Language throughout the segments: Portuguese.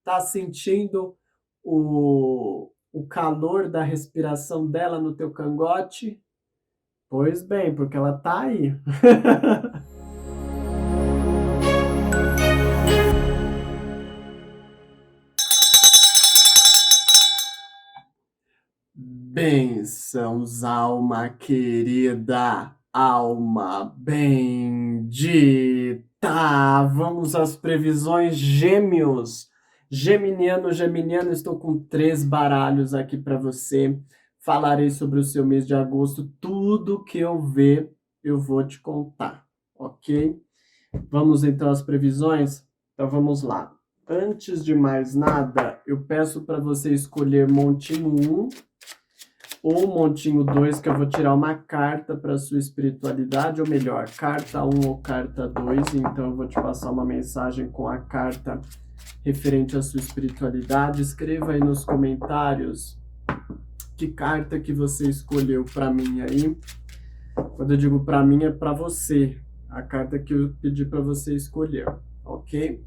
Tá sentindo o calor da respiração dela no teu cangote? Pois bem, porque ela tá aí. Bênçãos, alma querida, alma bendita. Vamos às previsões, gêmeos. Geminiano, geminiano, estou com 3 baralhos aqui para você. Falarei sobre o seu mês de agosto. Tudo que eu ver, eu vou te contar, ok? Vamos então às previsões? Então vamos lá. Antes de mais nada, eu peço para você escolher montinho 1 ou montinho 2, que eu vou tirar uma carta para sua espiritualidade, ou melhor, carta 1 ou carta 2. Então eu vou te passar uma mensagem com a carta referente à sua espiritualidade. Escreva aí nos comentários que carta que você escolheu para mim aí. Quando eu digo para mim, é para você, a carta que eu pedi para você escolher, ok?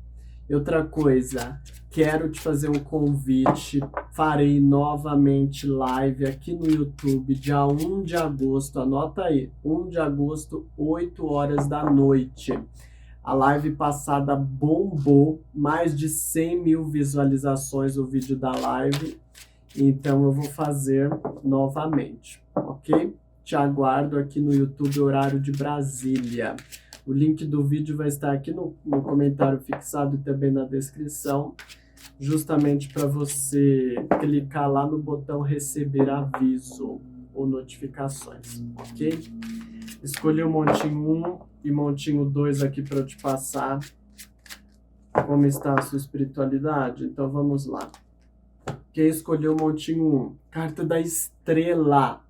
E outra coisa, quero te fazer um convite. Farei novamente live aqui no YouTube, dia 1 de agosto. Anota aí, 1 de agosto, 8 horas da noite. A live passada bombou, mais de 100 mil visualizações o vídeo da live. Então eu vou fazer novamente, ok? Te aguardo aqui no YouTube, horário de Brasília. O link do vídeo vai estar aqui no comentário fixado e também na descrição, justamente para você clicar lá no botão receber aviso ou notificações, ok? Escolhi o montinho 1 e montinho 2 aqui para eu te passar como está a sua espiritualidade. Então vamos lá. Quem escolheu o montinho 1? Carta da estrela.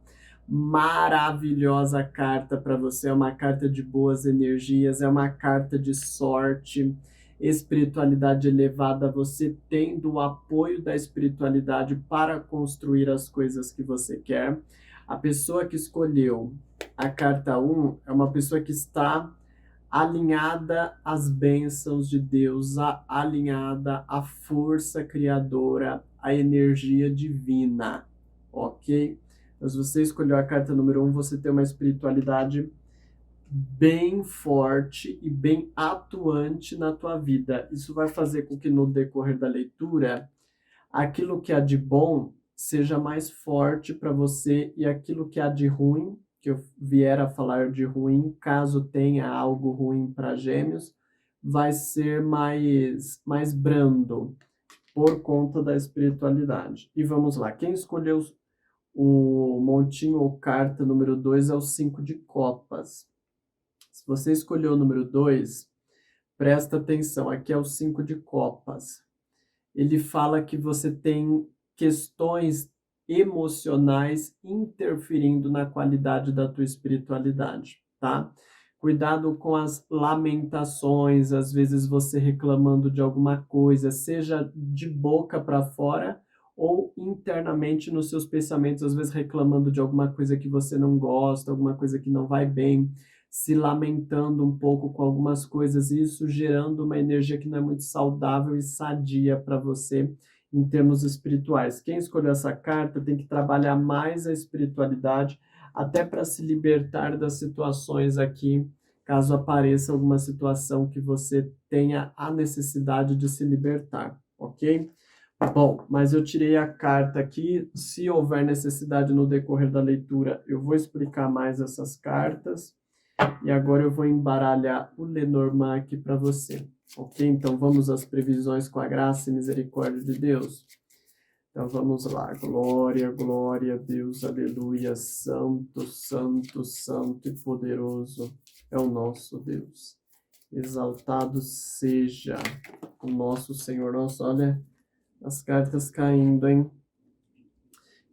Maravilhosa carta para você, é uma carta de boas energias, é uma carta de sorte, espiritualidade elevada, você tendo o apoio da espiritualidade para construir as coisas que você quer. A pessoa que escolheu a carta 1 é uma pessoa que está alinhada às bênçãos de Deus, alinhada à força criadora, à energia divina, ok? Mas você escolheu a carta número 1, você tem uma espiritualidade bem forte e bem atuante na tua vida. Isso vai fazer com que no decorrer da leitura, aquilo que há de bom seja mais forte para você e aquilo que há de ruim, que eu vier a falar de ruim, caso tenha algo ruim para Gêmeos, vai ser mais brando por conta da espiritualidade. E vamos lá, quem escolheu o montinho ou carta número 2 é o 5 de copas. Se você escolheu o número 2, presta atenção, aqui é o 5 de copas. Ele fala que você tem questões emocionais interferindo na qualidade da tua espiritualidade, tá? Cuidado com as lamentações, às vezes você reclamando de alguma coisa, seja de boca para fora ou internamente nos seus pensamentos, às vezes reclamando de alguma coisa que você não gosta, alguma coisa que não vai bem, se lamentando um pouco com algumas coisas, e isso gerando uma energia que não é muito saudável e sadia para você em termos espirituais. Quem escolheu essa carta tem que trabalhar mais a espiritualidade, até para se libertar das situações aqui, caso apareça alguma situação que você tenha a necessidade de se libertar, ok? Bom, mas eu tirei a carta aqui. Se houver necessidade no decorrer da leitura, eu vou explicar mais essas cartas. E agora eu vou embaralhar o Lenormand aqui para você, ok? Então vamos às previsões com a graça e misericórdia de Deus. Então vamos lá. Glória, glória a Deus, aleluia. Santo, santo, santo e poderoso é o nosso Deus. Exaltado seja o nosso Senhor. Nossa, olha as cartas caindo, hein?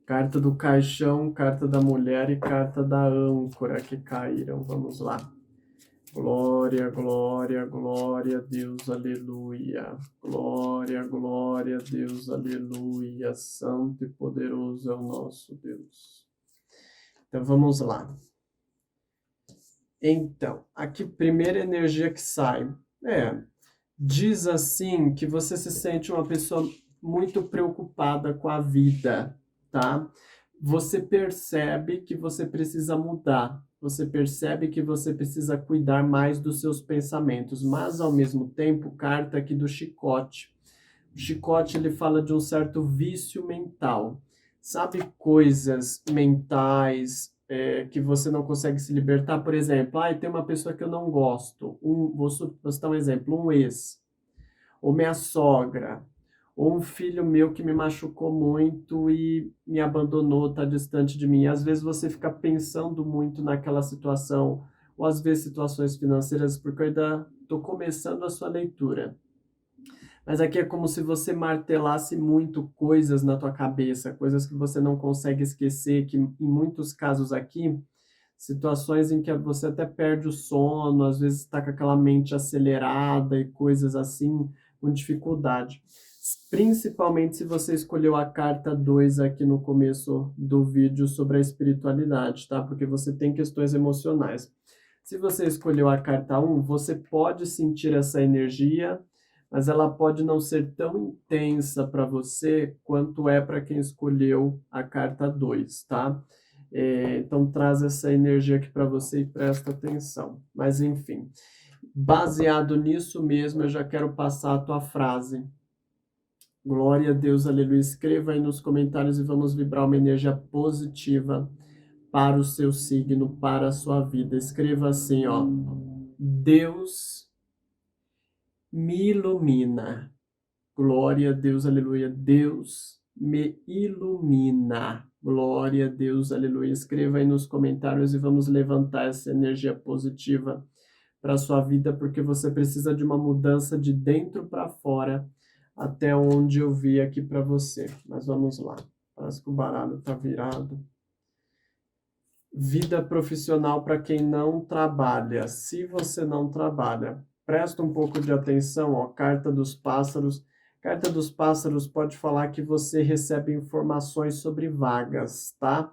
Carta do caixão, carta da mulher e carta da âncora que caíram. Vamos lá. Glória, glória, glória a Deus, aleluia. Glória, glória a Deus, aleluia. Santo e poderoso é o nosso Deus. Então vamos lá. Então, aqui primeira energia que sai Diz assim que você se sente uma pessoa muito preocupada com a vida, tá? Você percebe que você precisa mudar, você percebe que você precisa cuidar mais dos seus pensamentos, mas ao mesmo tempo, carta aqui do chicote. O chicote ele fala de um certo vício mental. Sabe coisas mentais que você não consegue se libertar? Por exemplo, tem uma pessoa que eu não gosto. Vou citar um exemplo, um ex, ou minha sogra, ou um filho meu que me machucou muito e me abandonou, está distante de mim. E às vezes você fica pensando muito naquela situação, ou às vezes situações financeiras, porque eu ainda estou começando a sua leitura. Mas aqui é como se você martelasse muito coisas na tua cabeça, coisas que você não consegue esquecer, que em muitos casos aqui, situações em que você até perde o sono, às vezes está com aquela mente acelerada e coisas assim, com dificuldade. Principalmente se você escolheu a carta 2 aqui no começo do vídeo sobre a espiritualidade, tá? Porque você tem questões emocionais. Se você escolheu a carta 1, você pode sentir essa energia, mas ela pode não ser tão intensa para você quanto é para quem escolheu a carta 2, tá? Então traz essa energia aqui para você e presta atenção. Mas enfim, baseado nisso mesmo, eu já quero passar a tua frase. Glória a Deus, aleluia. Escreva aí nos comentários e vamos vibrar uma energia positiva para o seu signo, para a sua vida. Escreva assim, ó. Deus me ilumina. Glória a Deus, aleluia. Deus me ilumina. Glória a Deus, aleluia. Escreva aí nos comentários e vamos levantar essa energia positiva para a sua vida, porque você precisa de uma mudança de dentro para fora, até onde eu vi aqui para você. Mas vamos lá. Parece que o baralho está virado. Vida profissional para quem não trabalha. Se você não trabalha, presta um pouco de atenção, ó, carta dos pássaros. Carta dos pássaros pode falar que você recebe informações sobre vagas, tá?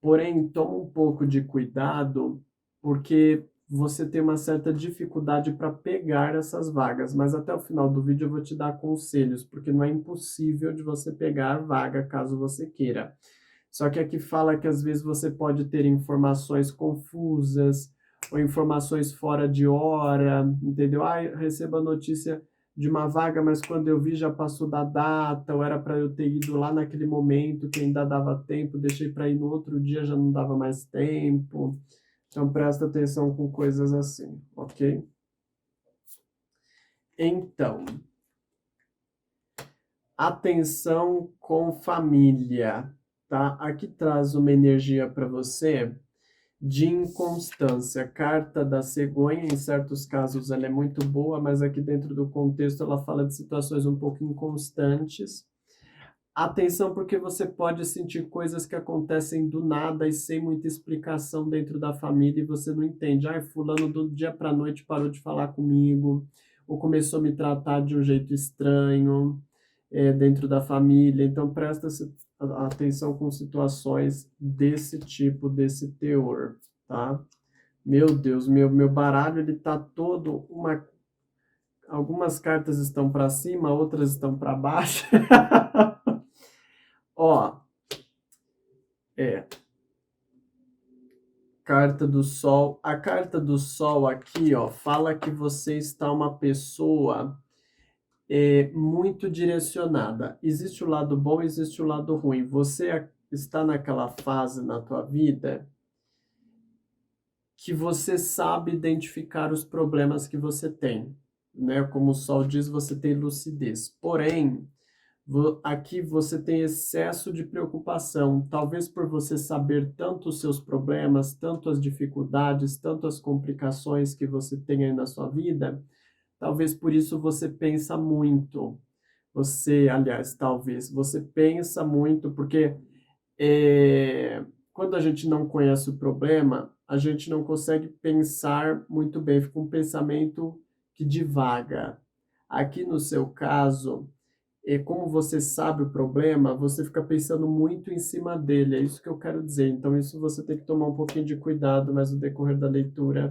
Porém, toma um pouco de cuidado, porque você tem uma certa dificuldade para pegar essas vagas, mas até o final do vídeo eu vou te dar conselhos, porque não é impossível de você pegar a vaga caso você queira. Só que aqui fala que às vezes você pode ter informações confusas ou informações fora de hora, entendeu? Eu recebo a notícia de uma vaga, mas quando eu vi já passou da data, ou era para eu ter ido lá naquele momento que ainda dava tempo, deixei para ir no outro dia, já não dava mais tempo. Então presta atenção com coisas assim, ok? Então, atenção com família, tá? Aqui traz uma energia para você de inconstância. Carta da cegonha, em certos casos ela é muito boa, mas aqui dentro do contexto ela fala de situações um pouco inconstantes. Atenção, porque você pode sentir coisas que acontecem do nada e sem muita explicação dentro da família e você não entende. Fulano do dia para noite parou de falar comigo, ou começou a me tratar de um jeito estranho, dentro da família. Então, presta atenção com situações desse tipo, desse teor, tá? Meu Deus, meu baralho, ele tá todo uma... Algumas cartas estão para cima, outras estão para baixo. Ó, carta do Sol. A carta do Sol aqui, ó, fala que você está uma pessoa muito direcionada. Existe o lado bom, existe o lado ruim. Você está naquela fase na tua vida que você sabe identificar os problemas que você tem, né? Como o Sol diz, você tem lucidez. Porém, aqui você tem excesso de preocupação, talvez por você saber tanto os seus problemas, tanto as dificuldades, tanto as complicações que você tem aí na sua vida, talvez por isso você pensa muito. Aliás, talvez, você pensa muito, porque quando a gente não conhece o problema, a gente não consegue pensar muito bem, fica um pensamento que divaga. Aqui no seu caso, como você sabe o problema, você fica pensando muito em cima dele, é isso que eu quero dizer. Então, isso você tem que tomar um pouquinho de cuidado, mas no decorrer da leitura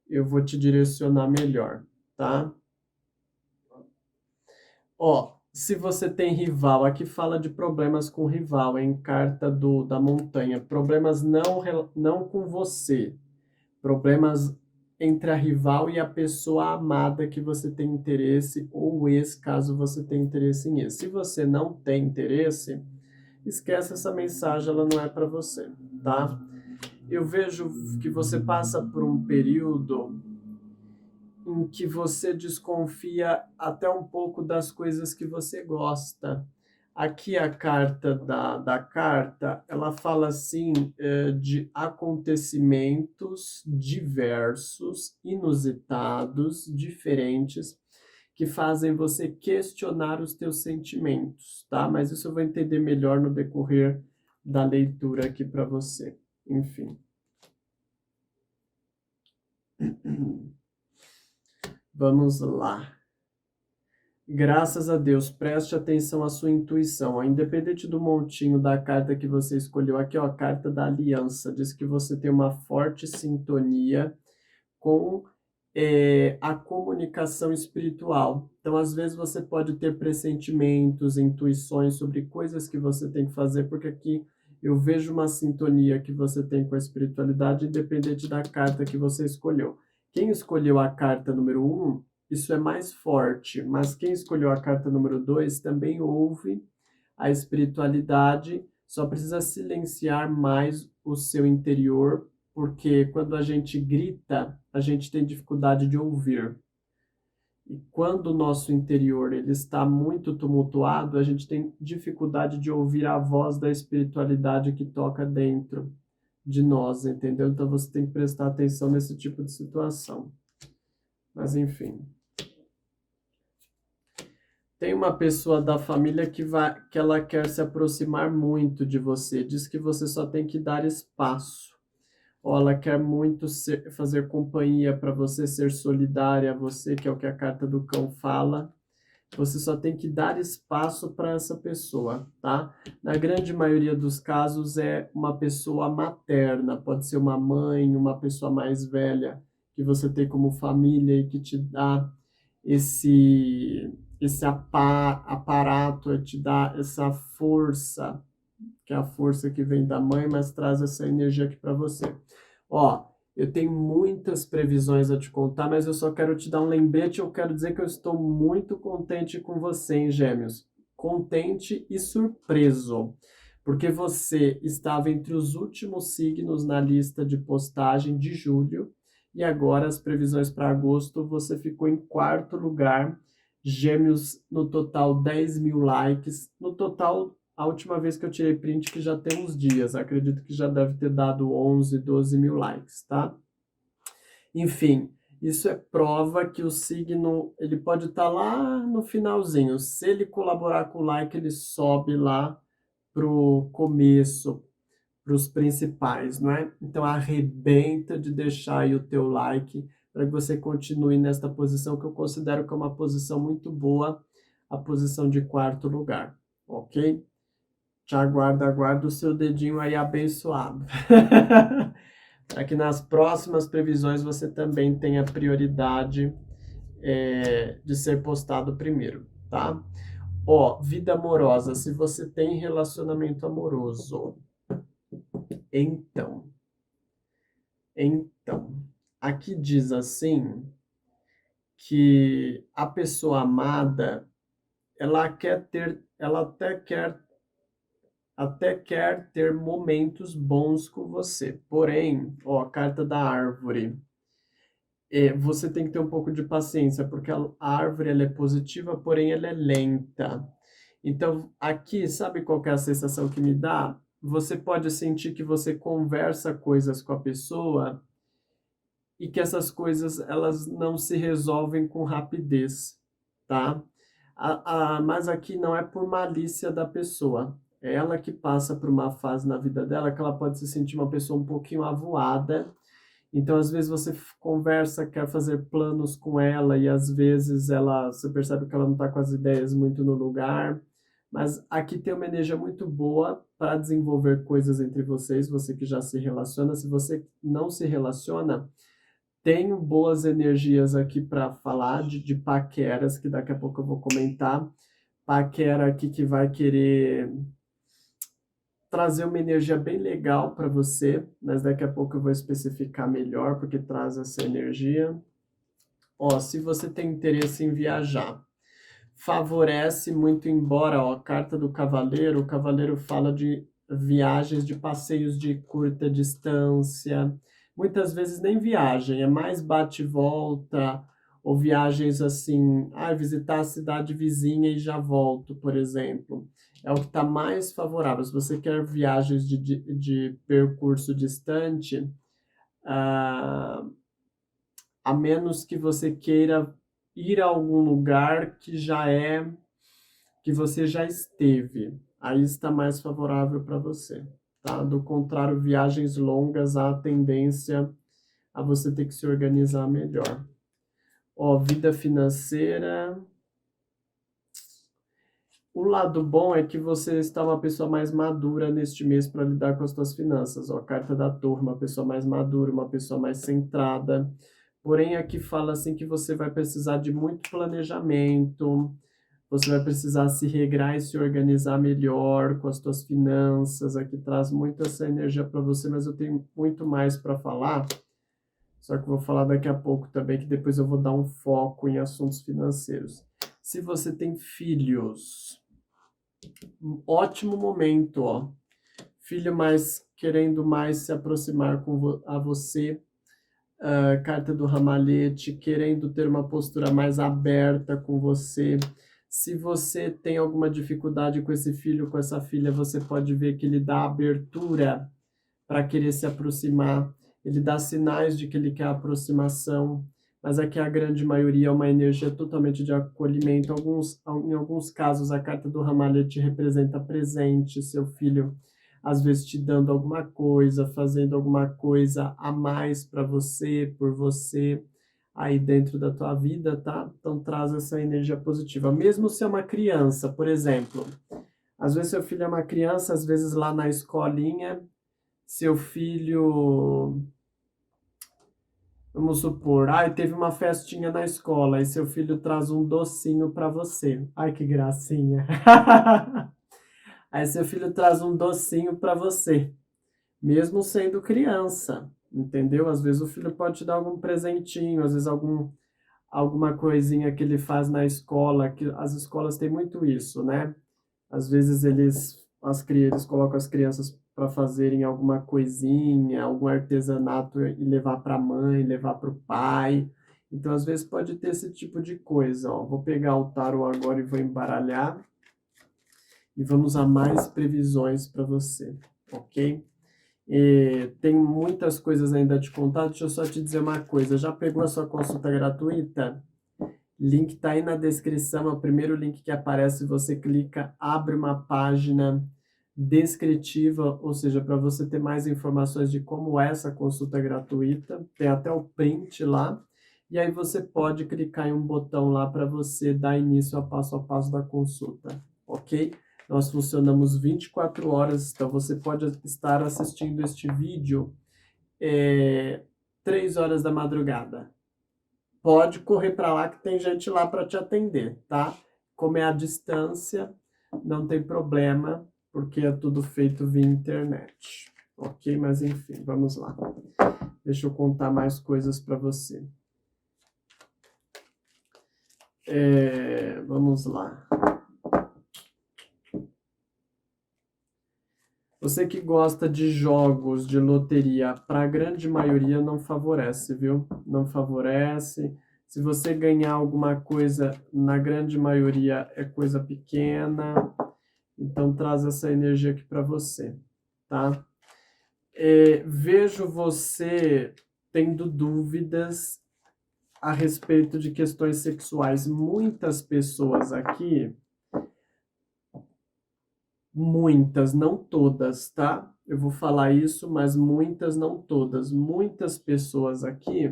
eu vou te direcionar melhor, tá? Ó, se você tem rival, aqui fala de problemas com rival, em carta da montanha. Problemas não com você, problemas entre a rival e a pessoa amada que você tem interesse, ou o ex, caso você tenha interesse em ex. Se você não tem interesse, esquece essa mensagem, ela não é para você, tá? Eu vejo que você passa por um período em que você desconfia até um pouco das coisas que você gosta. Aqui a carta da carta, ela fala assim, de acontecimentos diversos, inusitados, diferentes, que fazem você questionar os teus sentimentos, tá? Mas isso eu vou entender melhor no decorrer da leitura aqui para você. Enfim. Vamos lá. Graças a Deus, preste atenção à sua intuição. Ó, independente do montinho da carta que você escolheu, aqui ó, a carta da aliança, diz que você tem uma forte sintonia com a comunicação espiritual. Então, às vezes você pode ter pressentimentos, intuições sobre coisas que você tem que fazer, porque aqui eu vejo uma sintonia que você tem com a espiritualidade, independente da carta que você escolheu. Quem escolheu a carta número 1, isso é mais forte, mas quem escolheu a carta número 2 também ouve a espiritualidade, só precisa silenciar mais o seu interior, porque quando a gente grita, a gente tem dificuldade de ouvir. E quando o nosso interior ele está muito tumultuado, a gente tem dificuldade de ouvir a voz da espiritualidade que toca dentro de nós, entendeu? Então você tem que prestar atenção nesse tipo de situação. Mas enfim. Tem uma pessoa da família que ela quer se aproximar muito de você. Diz que você só tem que dar espaço. Ou ela quer muito fazer companhia para você, ser solidária a você, que é o que a carta do cão fala. Você só tem que dar espaço para essa pessoa, tá? Na grande maioria dos casos é uma pessoa materna, pode ser uma mãe, uma pessoa mais velha que você tem como família e que te dá esse aparato, te dá essa força, que é a força que vem da mãe, mas traz essa energia aqui para você. Ó, eu tenho muitas previsões a te contar, mas eu só quero te dar um lembrete. Eu quero dizer que eu estou muito contente com você, hein, Gêmeos? Contente e surpreso, porque você estava entre os últimos signos na lista de postagem de julho, e agora as previsões para agosto, você ficou em quarto lugar. Gêmeos, no total 10 mil likes. No total, a última vez que eu tirei print, que já tem uns dias, acredito que já deve ter dado 11, 12 mil likes, tá? Enfim, isso é prova que o signo, ele pode estar lá no finalzinho. Se ele colaborar com o like, ele sobe lá pro começo, para os principais, não é? Então arrebenta de deixar aí o teu like para que você continue nesta posição que eu considero que é uma posição muito boa, a posição de quarto lugar, ok? Te aguardo o seu dedinho aí abençoado. Para que nas próximas previsões você também tenha prioridade de ser postado primeiro, tá? Ó, vida amorosa, se você tem relacionamento amoroso, então, aqui diz assim que a pessoa amada, ela até quer ter momentos bons com você. Porém, ó, a carta da árvore. Você tem que ter um pouco de paciência, porque a árvore ela é positiva, porém ela é lenta. Então, aqui, sabe qual que é a sensação que me dá? Você pode sentir que você conversa coisas com a pessoa e que essas coisas elas não se resolvem com rapidez, tá? Mas aqui não é por malícia da pessoa. É ela que passa por uma fase na vida dela que ela pode se sentir uma pessoa um pouquinho avoada. Então, às vezes você conversa, quer fazer planos com ela e às vezes você percebe que ela não está com as ideias muito no lugar. Mas aqui tem uma energia muito boa para desenvolver coisas entre vocês, você que já se relaciona. Se você não se relaciona, tenho boas energias aqui para falar de paqueras, que daqui a pouco eu vou comentar. paquera aqui que vai querer trazer uma energia bem legal para você, mas daqui a pouco eu vou especificar melhor porque traz essa energia. Ó, se você tem interesse em viajar, favorece muito, embora, ó, a carta do cavaleiro, o cavaleiro fala de viagens, de passeios de curta distância, muitas vezes nem viagem, é mais bate e volta, ou viagens assim, visitar a cidade vizinha e já volto, por exemplo. É o que está mais favorável. Se você quer viagens de percurso distante, ah, a menos que você queira ir a algum lugar que você já esteve. Aí está mais favorável para você, tá? Do contrário, viagens longas há a tendência a você ter que se organizar melhor. Ó, vida financeira. O lado bom é que você está uma pessoa mais madura neste mês para lidar com as suas finanças. Ó, carta da Torre, uma pessoa mais madura, uma pessoa mais centrada. Porém, aqui fala assim que você vai precisar de muito planejamento, você vai precisar se regrar e se organizar melhor com as suas finanças. Aqui traz muito essa energia para você, mas eu tenho muito mais para falar. Só que eu vou falar daqui a pouco também, que depois eu vou dar um foco em assuntos financeiros. Se você tem filhos, um ótimo momento, ó. Filho mais querendo mais se aproximar a você, carta do ramalhete, querendo ter uma postura mais aberta com você. Se você tem alguma dificuldade com esse filho, com essa filha, você pode ver que ele dá abertura para querer se aproximar, ele dá sinais de que ele quer aproximação, mas aqui a grande maioria é uma energia totalmente de acolhimento. Em alguns casos, a carta do ramalhete representa presente, seu filho às vezes te dando alguma coisa, fazendo alguma coisa a mais para você, por você, aí dentro da tua vida, tá? Então traz essa energia positiva. Mesmo se é uma criança, por exemplo, às vezes seu filho é uma criança, às vezes lá na escolinha, seu filho, vamos supor, teve uma festinha na escola e seu filho traz um docinho para você. Ai, que gracinha. Aí seu filho traz um docinho para você, mesmo sendo criança, entendeu? Às vezes o filho pode te dar algum presentinho, às vezes alguma coisinha que ele faz na escola, que as escolas têm muito isso, né? Às vezes eles colocam as crianças para fazerem alguma coisinha, algum artesanato e levar para a mãe, levar para o pai. Então, às vezes pode ter esse tipo de coisa, ó. Vou pegar o tarô agora e vou embaralhar. E vamos a mais previsões para você, ok? Tem muitas coisas ainda a te contar, deixa eu só te dizer uma coisa. Já pegou a sua consulta gratuita? Link está aí na descrição, é o primeiro link que aparece, você clica, abre uma página descritiva, ou seja, para você ter mais informações de como é essa consulta gratuita, tem até o print lá, e aí você pode clicar em um botão lá para você dar início ao passo a passo da consulta, ok? Nós funcionamos 24 horas, então você pode estar assistindo este vídeo 3 horas da madrugada. Pode correr para lá que tem gente lá para te atender, tá? Como é à distância, não tem problema, porque é tudo feito via internet, ok? Mas enfim, vamos lá. Deixa eu contar mais coisas para você. Vamos lá. Você que gosta de jogos de loteria, para a grande maioria não favorece, viu? Não favorece. Se você ganhar alguma coisa, na grande maioria é coisa pequena. Então traz essa energia aqui para você, tá? Vejo você tendo dúvidas a respeito de questões sexuais. Muitas pessoas aqui, muitas, não todas, tá? Eu vou falar isso, mas muitas, não todas. Muitas pessoas aqui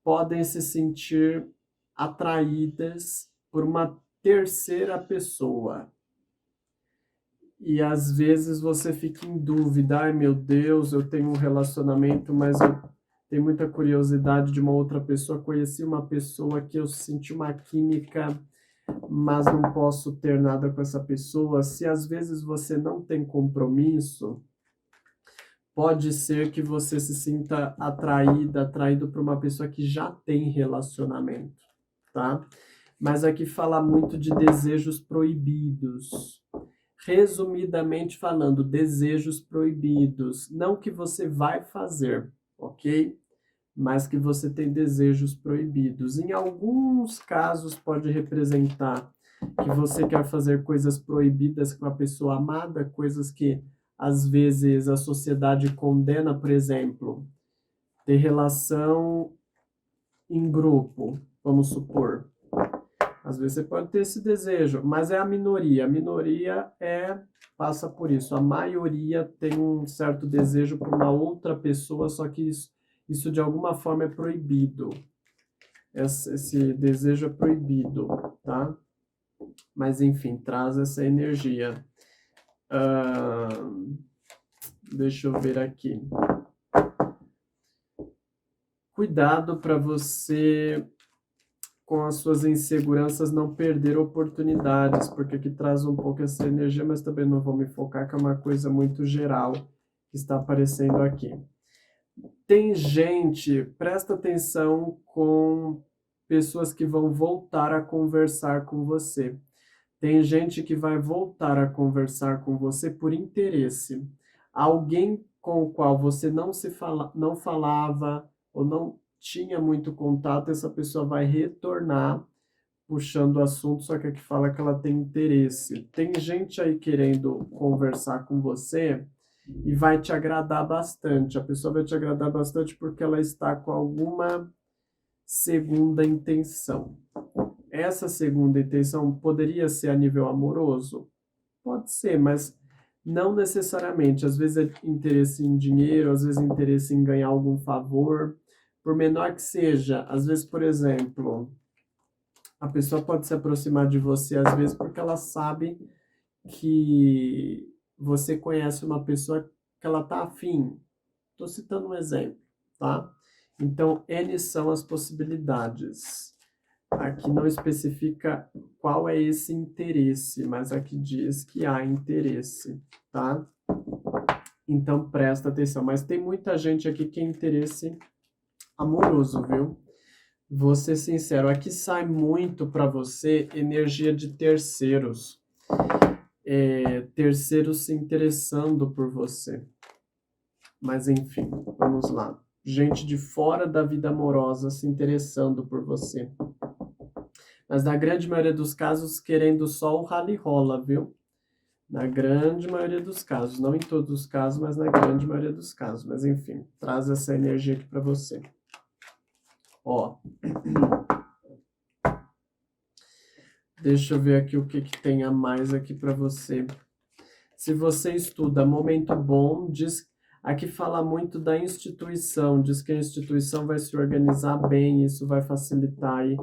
podem se sentir atraídas por uma terceira pessoa. E às vezes você fica em dúvida, ai meu Deus, eu tenho um relacionamento, mas eu tenho muita curiosidade de uma outra pessoa. Conheci uma pessoa que eu senti uma química mas não posso ter nada com essa pessoa. Se às vezes você não tem compromisso, pode ser que você se sinta atraído por uma pessoa que já tem relacionamento, tá? Mas aqui fala muito de desejos proibidos. Resumidamente falando, desejos proibidos. Não que você vai fazer, ok? Mas que você tem desejos proibidos. Em alguns casos pode representar que você quer fazer coisas proibidas com a pessoa amada, coisas que às vezes a sociedade condena, por exemplo, ter relação em grupo, vamos supor. Às vezes você pode ter esse desejo, mas é a minoria. A minoria passa por isso. A maioria tem um certo desejo por uma outra pessoa, só que isso de alguma forma é proibido. Esse desejo é proibido, tá? Mas enfim, traz essa energia. Deixa eu ver aqui. Cuidado para você, com as suas inseguranças, não perder oportunidades, porque aqui traz um pouco essa energia, mas também não vou me focar, que é uma coisa muito geral que está aparecendo aqui. Tem gente, presta atenção com pessoas que vão voltar a conversar com você. Tem gente que vai voltar a conversar com você por interesse. Alguém com o qual você não falava ou não tinha muito contato, essa pessoa vai retornar puxando o assunto, só que aqui fala que ela tem interesse. Tem gente aí querendo conversar com você e vai te agradar bastante. A pessoa vai te agradar bastante porque ela está com alguma segunda intenção. Essa segunda intenção poderia ser a nível amoroso? Pode ser, mas não necessariamente. Às vezes é interesse em dinheiro, às vezes é interesse em ganhar algum favor, por menor que seja. Às vezes, por exemplo, a pessoa pode se aproximar de você, às vezes, porque ela sabe que você conhece uma pessoa que ela tá afim. Estou citando um exemplo, tá? Então, N são as possibilidades. Aqui não especifica qual é esse interesse, mas aqui diz que há interesse, tá? Então, presta atenção. Mas tem muita gente aqui que é interesse amoroso, viu? Vou ser sincero, aqui sai muito para você energia de terceiros. Terceiros se interessando por você. Mas enfim, vamos lá. Gente de fora da vida amorosa se interessando por você. Mas na grande maioria dos casos, querendo só o rally-rola, viu? Na grande maioria dos casos. Não em todos os casos, mas na grande maioria dos casos. Mas enfim, traz essa energia aqui para você. Ó. Deixa eu ver aqui o que tem a mais aqui para você. Se você estuda momento bom, aqui fala muito da instituição, diz que a instituição vai se organizar bem, isso vai facilitar aí,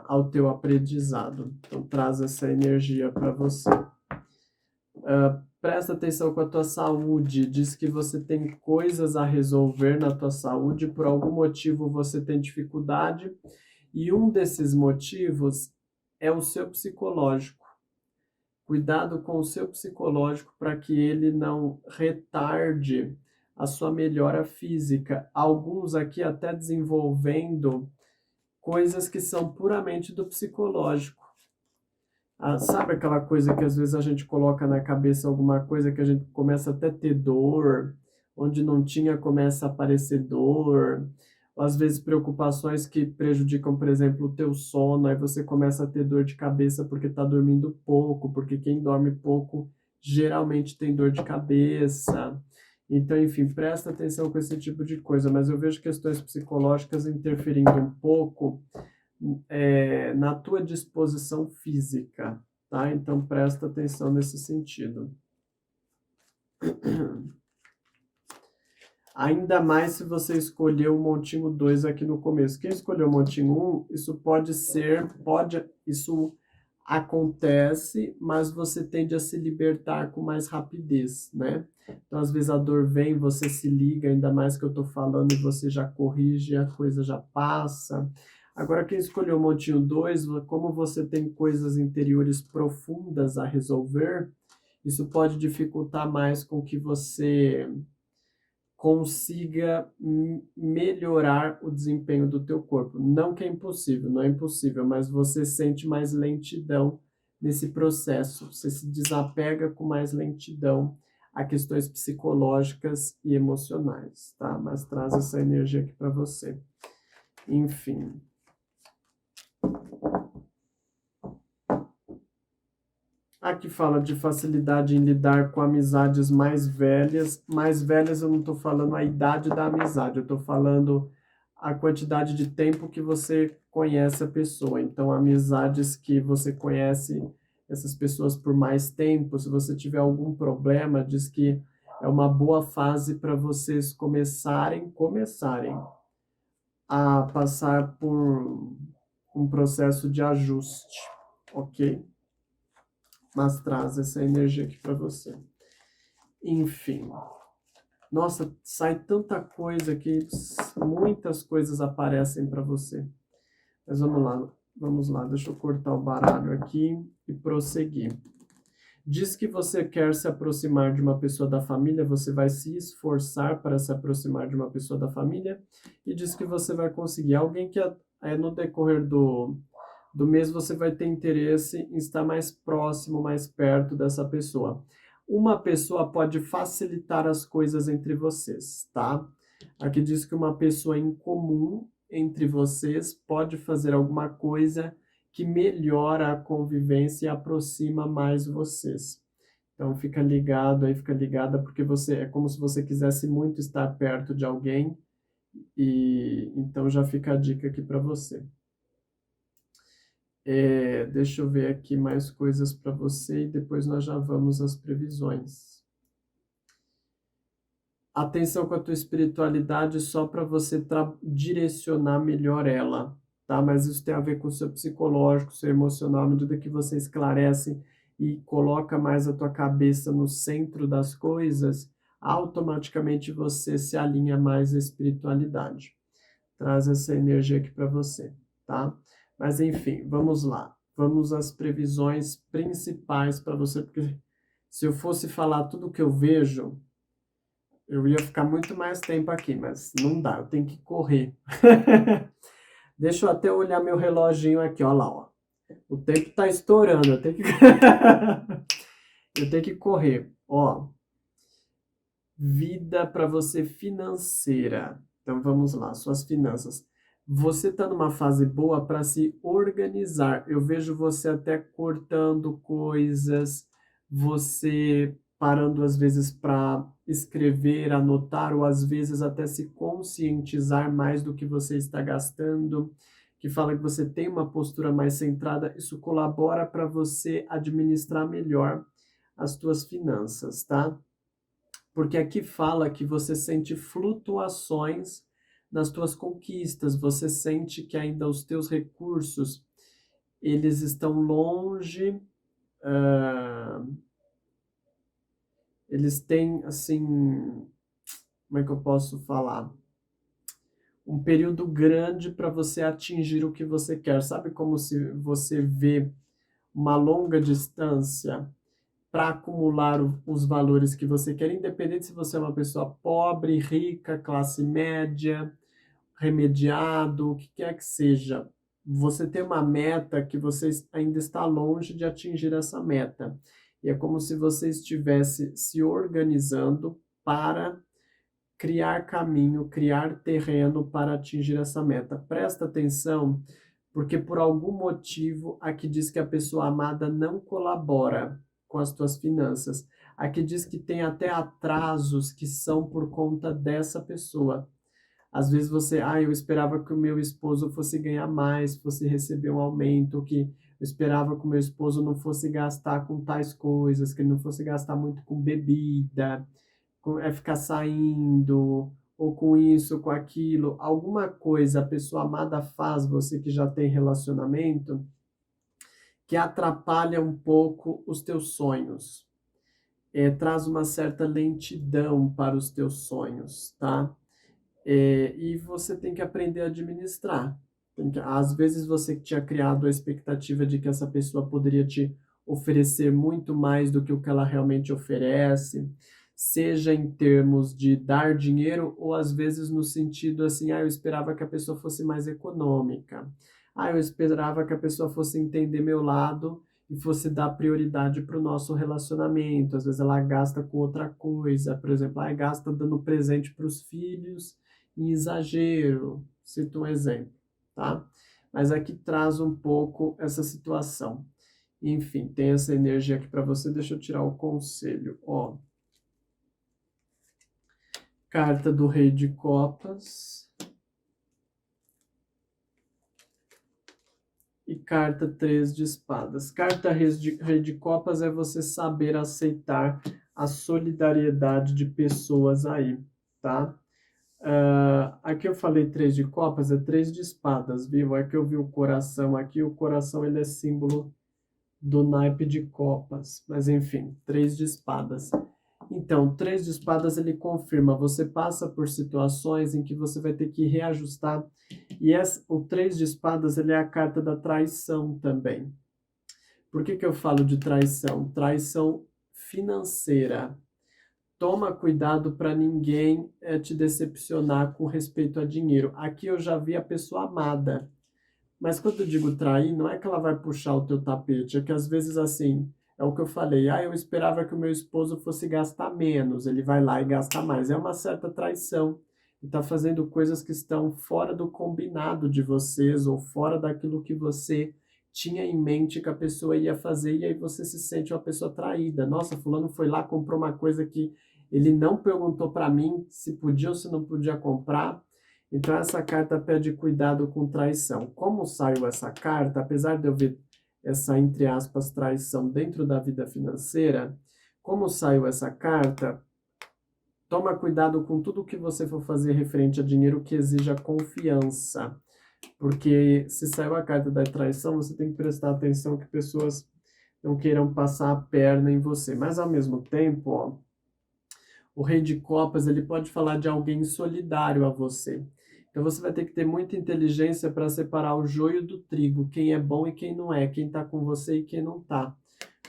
ao teu aprendizado. Então, traz essa energia para você. Presta atenção com a tua saúde, diz que você tem coisas a resolver na tua saúde, por algum motivo você tem dificuldade, e um desses motivos é o seu psicológico. Cuidado com o seu psicológico para que ele não retarde a sua melhora física. Alguns aqui até desenvolvendo coisas que são puramente do psicológico. Sabe aquela coisa que às vezes a gente coloca na cabeça alguma coisa que a gente começa até a ter dor, onde não tinha começa a aparecer dor, ou às vezes preocupações que prejudicam, por exemplo, o teu sono, aí você começa a ter dor de cabeça porque está dormindo pouco, porque quem dorme pouco geralmente tem dor de cabeça. Então, enfim, presta atenção com esse tipo de coisa, mas eu vejo questões psicológicas interferindo um pouco na tua disposição física, tá? Então, presta atenção nesse sentido. Ainda mais se você escolheu o montinho 2 aqui no começo. Quem escolheu o montinho 1, isso isso acontece, mas você tende a se libertar com mais rapidez, né? Então, às vezes a dor vem, você se liga, ainda mais que eu tô falando, e você já corrige, a coisa já passa. Agora, quem escolheu o montinho 2, como você tem coisas interiores profundas a resolver, isso pode dificultar mais com que você consiga melhorar o desempenho do teu corpo. Não que é impossível, não é impossível, mas você sente mais lentidão nesse processo. Você se desapega com mais lentidão a questões psicológicas e emocionais, tá? Mas traz essa energia aqui para você. Enfim. Aqui fala de facilidade em lidar com amizades mais velhas. Mais velhas eu não estou falando a idade da amizade, eu estou falando a quantidade de tempo que você conhece a pessoa. Então, amizades que você conhece essas pessoas por mais tempo, se você tiver algum problema, diz que é uma boa fase para vocês começarem a passar por um processo de ajuste, ok? Mas traz essa energia aqui para você. Enfim. Nossa, sai tanta coisa que muitas coisas aparecem para você. Mas vamos lá, deixa eu cortar o baralho aqui e prosseguir. Diz que você quer se aproximar de uma pessoa da família, você vai se esforçar para se aproximar de uma pessoa da família, e diz que você vai conseguir. Alguém que no decorrer do mês você vai ter interesse em estar mais próximo, mais perto dessa pessoa. Uma pessoa pode facilitar as coisas entre vocês, tá? Aqui diz que uma pessoa em comum entre vocês pode fazer alguma coisa que melhora a convivência e aproxima mais vocês. Então fica ligado aí, fica ligada, porque é como se você quisesse muito estar perto de alguém, e então já fica a dica aqui para você. Deixa eu ver aqui mais coisas para você e depois nós já vamos às previsões. Atenção com a tua espiritualidade só para você direcionar melhor ela, tá? Mas isso tem a ver com o seu psicológico, seu emocional, à medida que você esclarece e coloca mais a tua cabeça no centro das coisas, automaticamente você se alinha mais à espiritualidade. Traz essa energia aqui para você, tá? Mas enfim, vamos lá. Vamos às previsões principais para você, porque se eu fosse falar tudo o que eu vejo, eu ia ficar muito mais tempo aqui, mas não dá, eu tenho que correr. Deixa eu até olhar meu reloginho aqui, ó lá, ó. O tempo tá estourando, eu tenho que eu tenho que correr, ó. Vida para você financeira. Então vamos lá, suas finanças. Você está numa fase boa para se organizar. Eu vejo você até cortando coisas, você parando às vezes para escrever, anotar, ou às vezes até se conscientizar mais do que você está gastando, que fala que você tem uma postura mais centrada. Isso colabora para você administrar melhor as suas finanças, tá? Porque aqui fala que você sente flutuações nas tuas conquistas, você sente que ainda os teus recursos, eles estão longe, eles têm, assim, como é que eu posso falar? Um período grande para você atingir o que você quer. Sabe como se você vê uma longa distância para acumular os valores que você quer, independente se você é uma pessoa pobre, rica, classe média, remediado, o que quer que seja. Você tem uma meta que você ainda está longe de atingir essa meta. E é como se você estivesse se organizando para criar caminho, criar terreno para atingir essa meta. Presta atenção, porque por algum motivo aqui diz que a pessoa amada não colabora com as tuas finanças. Aqui diz que tem até atrasos que são por conta dessa pessoa. Às vezes eu esperava que o meu esposo fosse ganhar mais, fosse receber um aumento, que eu esperava que o meu esposo não fosse gastar com tais coisas, que ele não fosse gastar muito com bebida, ficar saindo, ou com isso, com aquilo. Alguma coisa a pessoa amada faz, você que já tem relacionamento, que atrapalha um pouco os teus sonhos. Traz uma certa lentidão para os teus sonhos, tá? E você tem que aprender a administrar. Às vezes você tinha criado a expectativa de que essa pessoa poderia te oferecer muito mais do que o que ela realmente oferece, seja em termos de dar dinheiro ou às vezes no sentido assim, eu esperava que a pessoa fosse mais econômica. Eu esperava que a pessoa fosse entender meu lado e fosse dar prioridade para o nosso relacionamento. Às vezes ela gasta com outra coisa, por exemplo, gasta dando presente para os filhos em exagero. Cito um exemplo, tá? Mas aqui traz um pouco essa situação. Enfim, tem essa energia aqui para você. Deixa eu tirar o conselho. Ó, carta do Rei de Copas e carta 3 de Espadas. Carta Rei de Copas é você saber aceitar a solidariedade de pessoas aí, tá? Aqui eu falei 3 de Copas, é 3 de Espadas, viu? Aqui eu vi o coração aqui, o coração ele é símbolo do naipe de copas, mas enfim, 3 de espadas. Então, 3 de espadas ele confirma, você passa por situações em que você vai ter que reajustar, e o 3 de espadas ele é a carta da traição também. Por que eu falo de traição? Traição financeira. Toma cuidado para ninguém te decepcionar com respeito a dinheiro. Aqui eu já vi a pessoa amada. Mas quando eu digo trair, não é que ela vai puxar o teu tapete, é que às vezes assim, é o que eu falei, eu esperava que o meu esposo fosse gastar menos, ele vai lá e gasta mais. É uma certa traição. E está fazendo coisas que estão fora do combinado de vocês ou fora daquilo que você tinha em mente que a pessoa ia fazer e aí você se sente uma pessoa traída. Nossa, fulano foi lá, comprou uma coisa que ele não perguntou para mim se podia ou se não podia comprar. Então, essa carta pede cuidado com traição. Como saiu essa carta, apesar de eu ver essa, entre aspas, traição dentro da vida financeira, como saiu essa carta, toma cuidado com tudo que você for fazer referente a dinheiro que exija confiança. Porque se saiu a carta da traição, você tem que prestar atenção que pessoas não queiram passar a perna em você. Mas, ao mesmo tempo, ó, o Rei de Copas ele pode falar de alguém solidário a você. Então você vai ter que ter muita inteligência para separar o joio do trigo, quem é bom e quem não é, quem está com você e quem não está.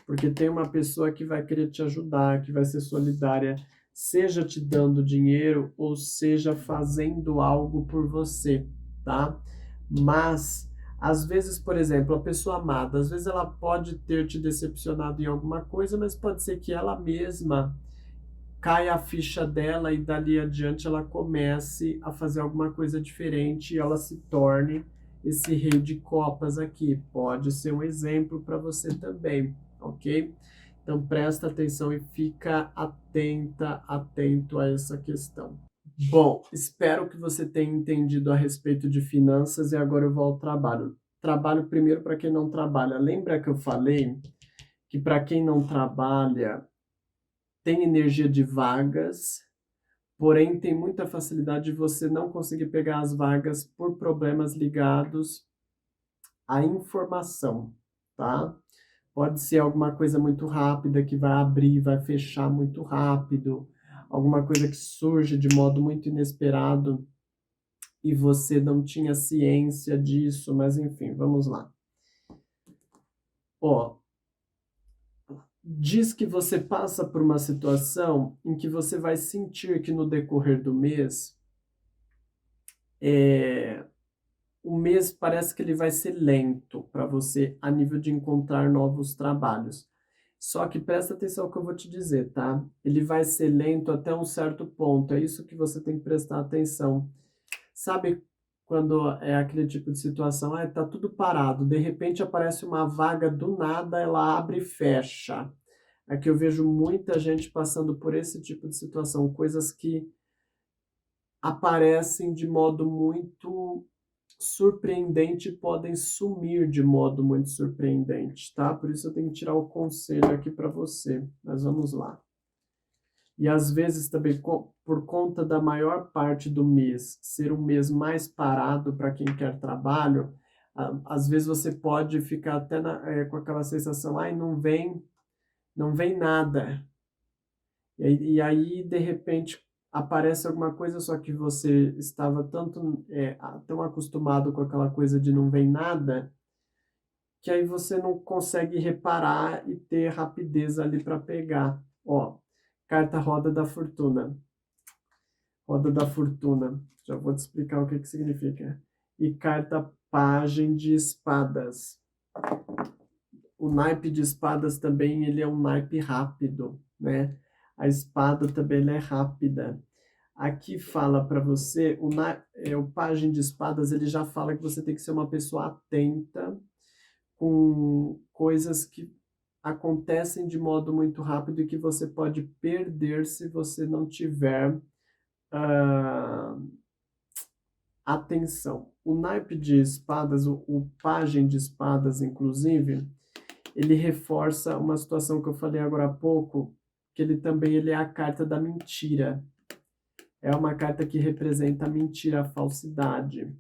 Porque tem uma pessoa que vai querer te ajudar, que vai ser solidária, seja te dando dinheiro ou seja fazendo algo por você, tá? Mas às vezes, por exemplo, a pessoa amada, às vezes ela pode ter te decepcionado em alguma coisa, mas pode ser que ela mesma cai a ficha dela e dali adiante ela comece a fazer alguma coisa diferente e ela se torne esse rei de copas aqui. Pode ser um exemplo para você também, ok? Então presta atenção e fica atento a essa questão. Bom, espero que você tenha entendido a respeito de finanças e agora eu vou ao trabalho. Trabalho primeiro para quem não trabalha. Lembra que eu falei que para quem não trabalha tem energia de vagas, porém tem muita facilidade de você não conseguir pegar as vagas por problemas ligados à informação, tá? Pode ser alguma coisa muito rápida que vai abrir, vai fechar muito rápido, alguma coisa que surge de modo muito inesperado e você não tinha ciência disso, mas enfim, vamos lá. Ó, diz que você passa por uma situação em que você vai sentir que no decorrer do mês, o mês parece que ele vai ser lento para você a nível de encontrar novos trabalhos. Só que presta atenção no que eu vou te dizer, tá? Ele vai ser lento até um certo ponto, é isso que você tem que prestar atenção. Sabe quando é aquele tipo de situação, tá tudo parado, de repente aparece uma vaga do nada, ela abre e fecha. Aqui eu vejo muita gente passando por esse tipo de situação, coisas que aparecem de modo muito surpreendente e podem sumir de modo muito surpreendente, tá? Por isso eu tenho que tirar o conselho aqui para você, mas vamos lá. E às vezes também, por conta da maior parte do mês ser um mês mais parado para quem quer trabalho, às vezes você pode ficar até com aquela sensação, não vem nada. E aí, de repente, aparece alguma coisa, só que você estava tão acostumado com aquela coisa de não vem nada, que aí você não consegue reparar e ter rapidez ali para pegar. Ó, carta Roda da Fortuna. Roda da Fortuna. Já vou te explicar o que que significa. E carta Pagem de Espadas. O naipe de espadas também, ele é um naipe rápido, né? A espada também ela é rápida. Aqui fala para você, o Pagem de Espadas, ele já fala que você tem que ser uma pessoa atenta com coisas que acontecem de modo muito rápido e que você pode perder se você não tiver ah, atenção. O naipe de espadas, o pajem de espadas, inclusive, ele reforça uma situação que eu falei agora há pouco, que ele é a carta da mentira. É uma carta que representa a mentira, a falsidade.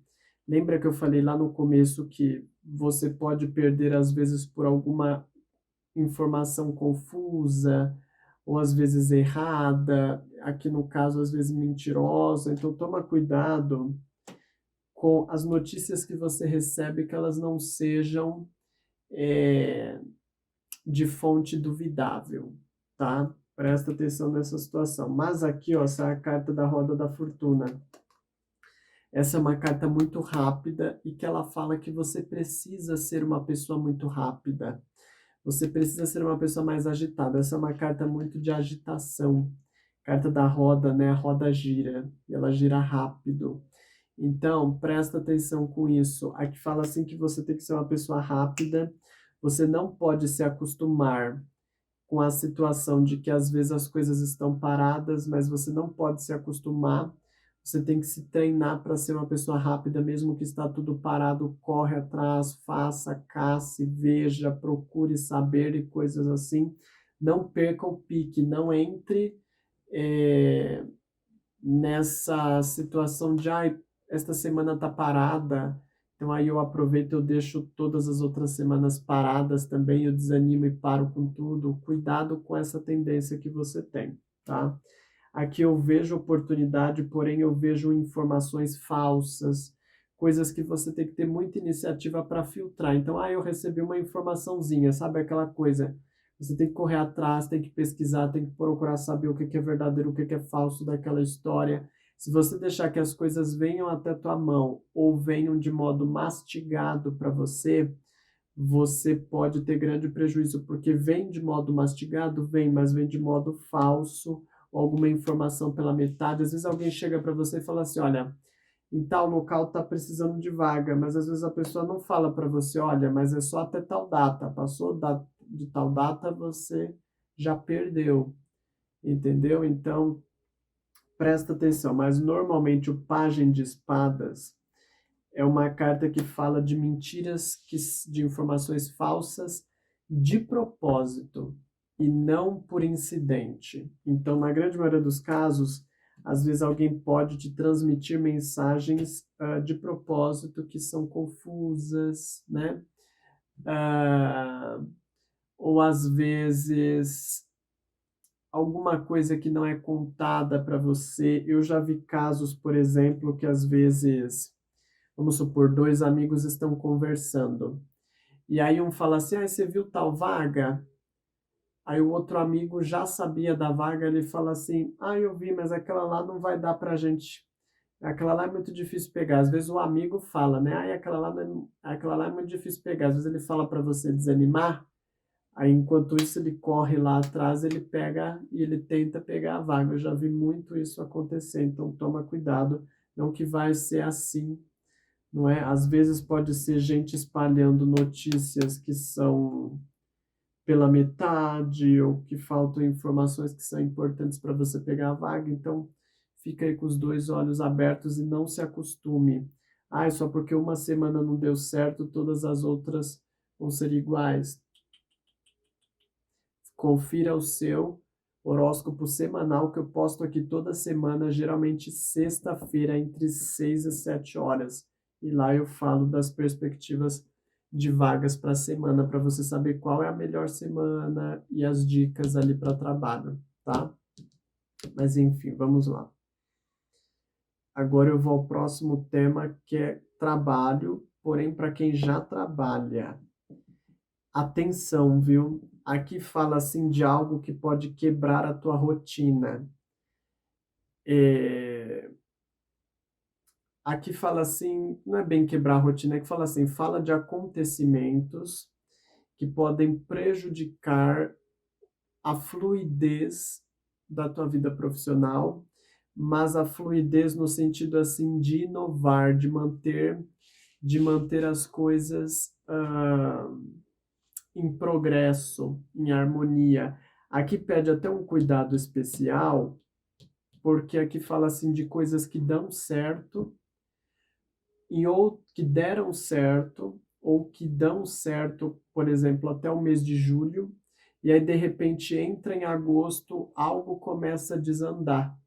Lembra que eu falei lá no começo que você pode perder, às vezes, por alguma informação confusa, ou às vezes errada, aqui no caso, às vezes mentirosa. Então, toma cuidado com as notícias que você recebe, que elas não sejam de fonte duvidável, tá? Presta atenção nessa situação. Mas aqui, ó, essa é a carta da Roda da Fortuna. Essa é uma carta muito rápida e que ela fala que você precisa ser uma pessoa muito rápida. Você precisa ser uma pessoa mais agitada. Essa é uma carta muito de agitação. Carta da roda, né? A roda gira e ela gira rápido. Então, presta atenção com isso. Aqui fala assim que você tem que ser uma pessoa rápida. Você não pode se acostumar com a situação de que às vezes as coisas estão paradas, mas você não pode se acostumar. Você tem que se treinar para ser uma pessoa rápida, mesmo que está tudo parado, corre atrás, faça, casse, veja, procure saber e coisas assim. Não perca o pique, não entre nessa situação de, esta semana está parada, então aí eu aproveito, eu deixo todas as outras semanas paradas também, eu desanimo e paro com tudo. Cuidado com essa tendência que você tem, tá? Aqui eu vejo oportunidade, porém eu vejo informações falsas, coisas que você tem que ter muita iniciativa para filtrar. Então, eu recebi uma informaçãozinha, sabe aquela coisa? Você tem que correr atrás, tem que pesquisar, tem que procurar saber o que é verdadeiro, o que é falso daquela história. Se você deixar que as coisas venham até tua mão ou venham de modo mastigado para você, você pode ter grande prejuízo, porque vem de modo mastigado, vem, mas vem de modo falso, ou alguma informação pela metade. Às vezes alguém chega para você e fala assim, olha, em tal local está precisando de vaga, mas às vezes a pessoa não fala para você, olha, mas é só até tal data, passou de tal data, você já perdeu, entendeu? Então, presta atenção, mas normalmente o Pajem de Espadas é uma carta que fala de mentiras, de informações falsas de propósito e não por incidente. Então, na grande maioria dos casos, às vezes alguém pode te transmitir mensagens de propósito que são confusas, né? Ou às vezes alguma coisa que não é contada para você. Eu já vi casos, por exemplo, que às vezes, vamos supor, dois amigos estão conversando. E aí um fala assim, você viu tal vaga? Aí o outro amigo já sabia da vaga, ele fala assim, eu vi, mas aquela lá não vai dar pra gente. Aquela lá é muito difícil pegar. Às vezes o amigo fala, né? Aquela lá é muito difícil pegar. Às vezes ele fala para você desanimar, aí enquanto isso ele corre lá atrás, ele pega e ele tenta pegar a vaga. Eu já vi muito isso acontecer, então toma cuidado. Não que vai ser assim, não é? Às vezes pode ser gente espalhando notícias que são pela metade ou que faltam informações que são importantes para você pegar a vaga. Então, fica aí com os dois olhos abertos e não se acostume. Só porque uma semana não deu certo, todas as outras vão ser iguais. Confira o seu horóscopo semanal que eu posto aqui toda semana, geralmente sexta-feira, entre 6 e 7 horas. E lá eu falo das perspectivas de vagas para a semana, para você saber qual é a melhor semana e as dicas ali para trabalho, tá? Mas enfim, vamos lá. Agora eu vou ao próximo tema, que é trabalho, porém para quem já trabalha. Atenção, viu? Aqui fala assim de algo que pode quebrar a tua rotina. É, aqui fala assim, não é bem quebrar a rotina, é que fala assim, fala de acontecimentos que podem prejudicar a fluidez da tua vida profissional, mas a fluidez no sentido assim de inovar, de manter as coisas em progresso, em harmonia. Aqui pede até um cuidado especial, porque aqui fala assim de coisas que dão certo ou que deram certo ou que dão certo, por exemplo, até o mês de julho, e aí de repente entra em agosto, algo começa a desandar.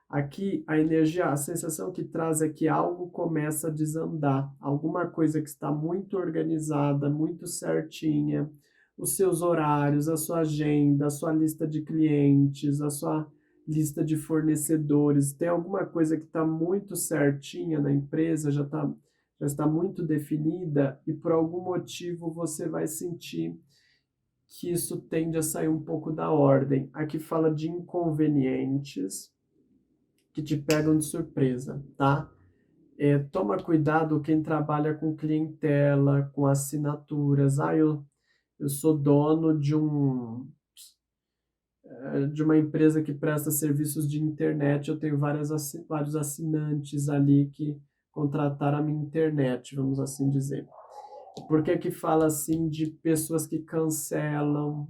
Aqui a energia, a sensação que traz é que algo começa a desandar, alguma coisa que está muito organizada, muito certinha, os seus horários, a sua agenda, a sua lista de clientes, a sua lista de fornecedores, tem alguma coisa que está muito certinha na empresa, já está muito definida e por algum motivo você vai sentir que isso tende a sair um pouco da ordem. Aqui fala de inconvenientes que te pegam de surpresa, tá? Toma cuidado quem trabalha com clientela, com assinaturas. Eu sou dono de uma empresa que presta serviços de internet, eu tenho vários assinantes ali que contrataram a minha internet, vamos assim dizer. Por que que fala assim de pessoas que cancelam,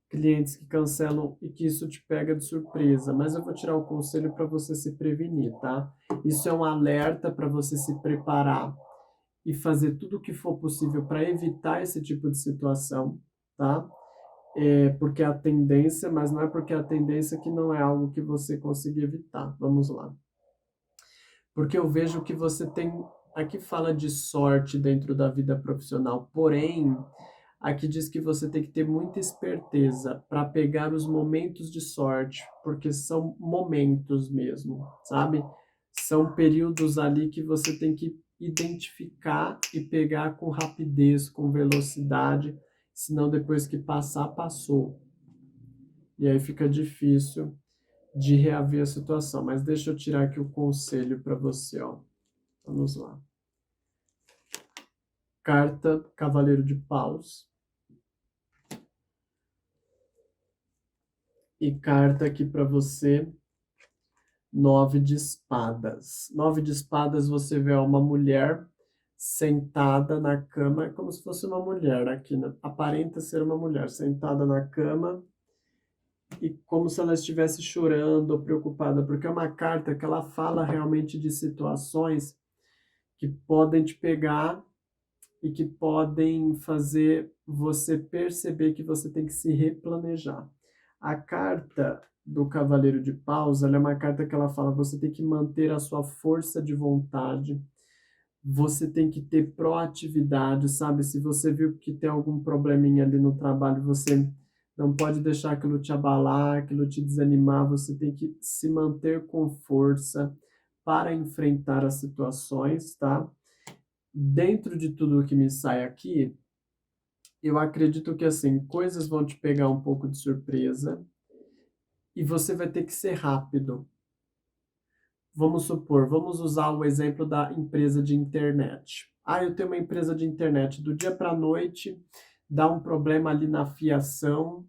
clientes que cancelam e que isso te pega de surpresa? Mas eu vou tirar o conselho para você se prevenir, tá? Isso é um alerta para você se preparar e fazer tudo o que for possível para evitar esse tipo de situação, tá? Porque é a tendência, mas não é porque é a tendência que não é algo que você consiga evitar. Vamos lá. Porque eu vejo que você tem. Aqui fala de sorte dentro da vida profissional, porém, aqui diz que você tem que ter muita esperteza para pegar os momentos de sorte, porque são momentos mesmo, sabe? São períodos ali que você tem que identificar e pegar com rapidez, com velocidade, senão depois que passar, passou. E aí fica difícil de reaver a situação. Mas deixa eu tirar aqui o conselho para você, ó. Vamos lá. Carta Cavaleiro de Paus. E carta aqui para você, 9 de espadas. 9 de espadas, você vê uma mulher sentada na cama, como se fosse uma mulher aqui, né? Aparenta ser uma mulher sentada na cama e como se ela estivesse chorando ou preocupada, porque é uma carta que ela fala realmente de situações que podem te pegar e que podem fazer você perceber que você tem que se replanejar. A carta do Cavaleiro de Paus, ela é uma carta que ela fala, você tem que manter a sua força de vontade, você tem que ter proatividade, sabe? Se você viu que tem algum probleminha ali no trabalho, você não pode deixar aquilo te abalar, aquilo te desanimar, você tem que se manter com força para enfrentar as situações, tá? Dentro de tudo que me sai aqui, eu acredito que assim, coisas vão te pegar um pouco de surpresa e você vai ter que ser rápido. Vamos supor, vamos usar o exemplo da empresa de internet. Eu tenho uma empresa de internet, do dia para a noite dá um problema ali na fiação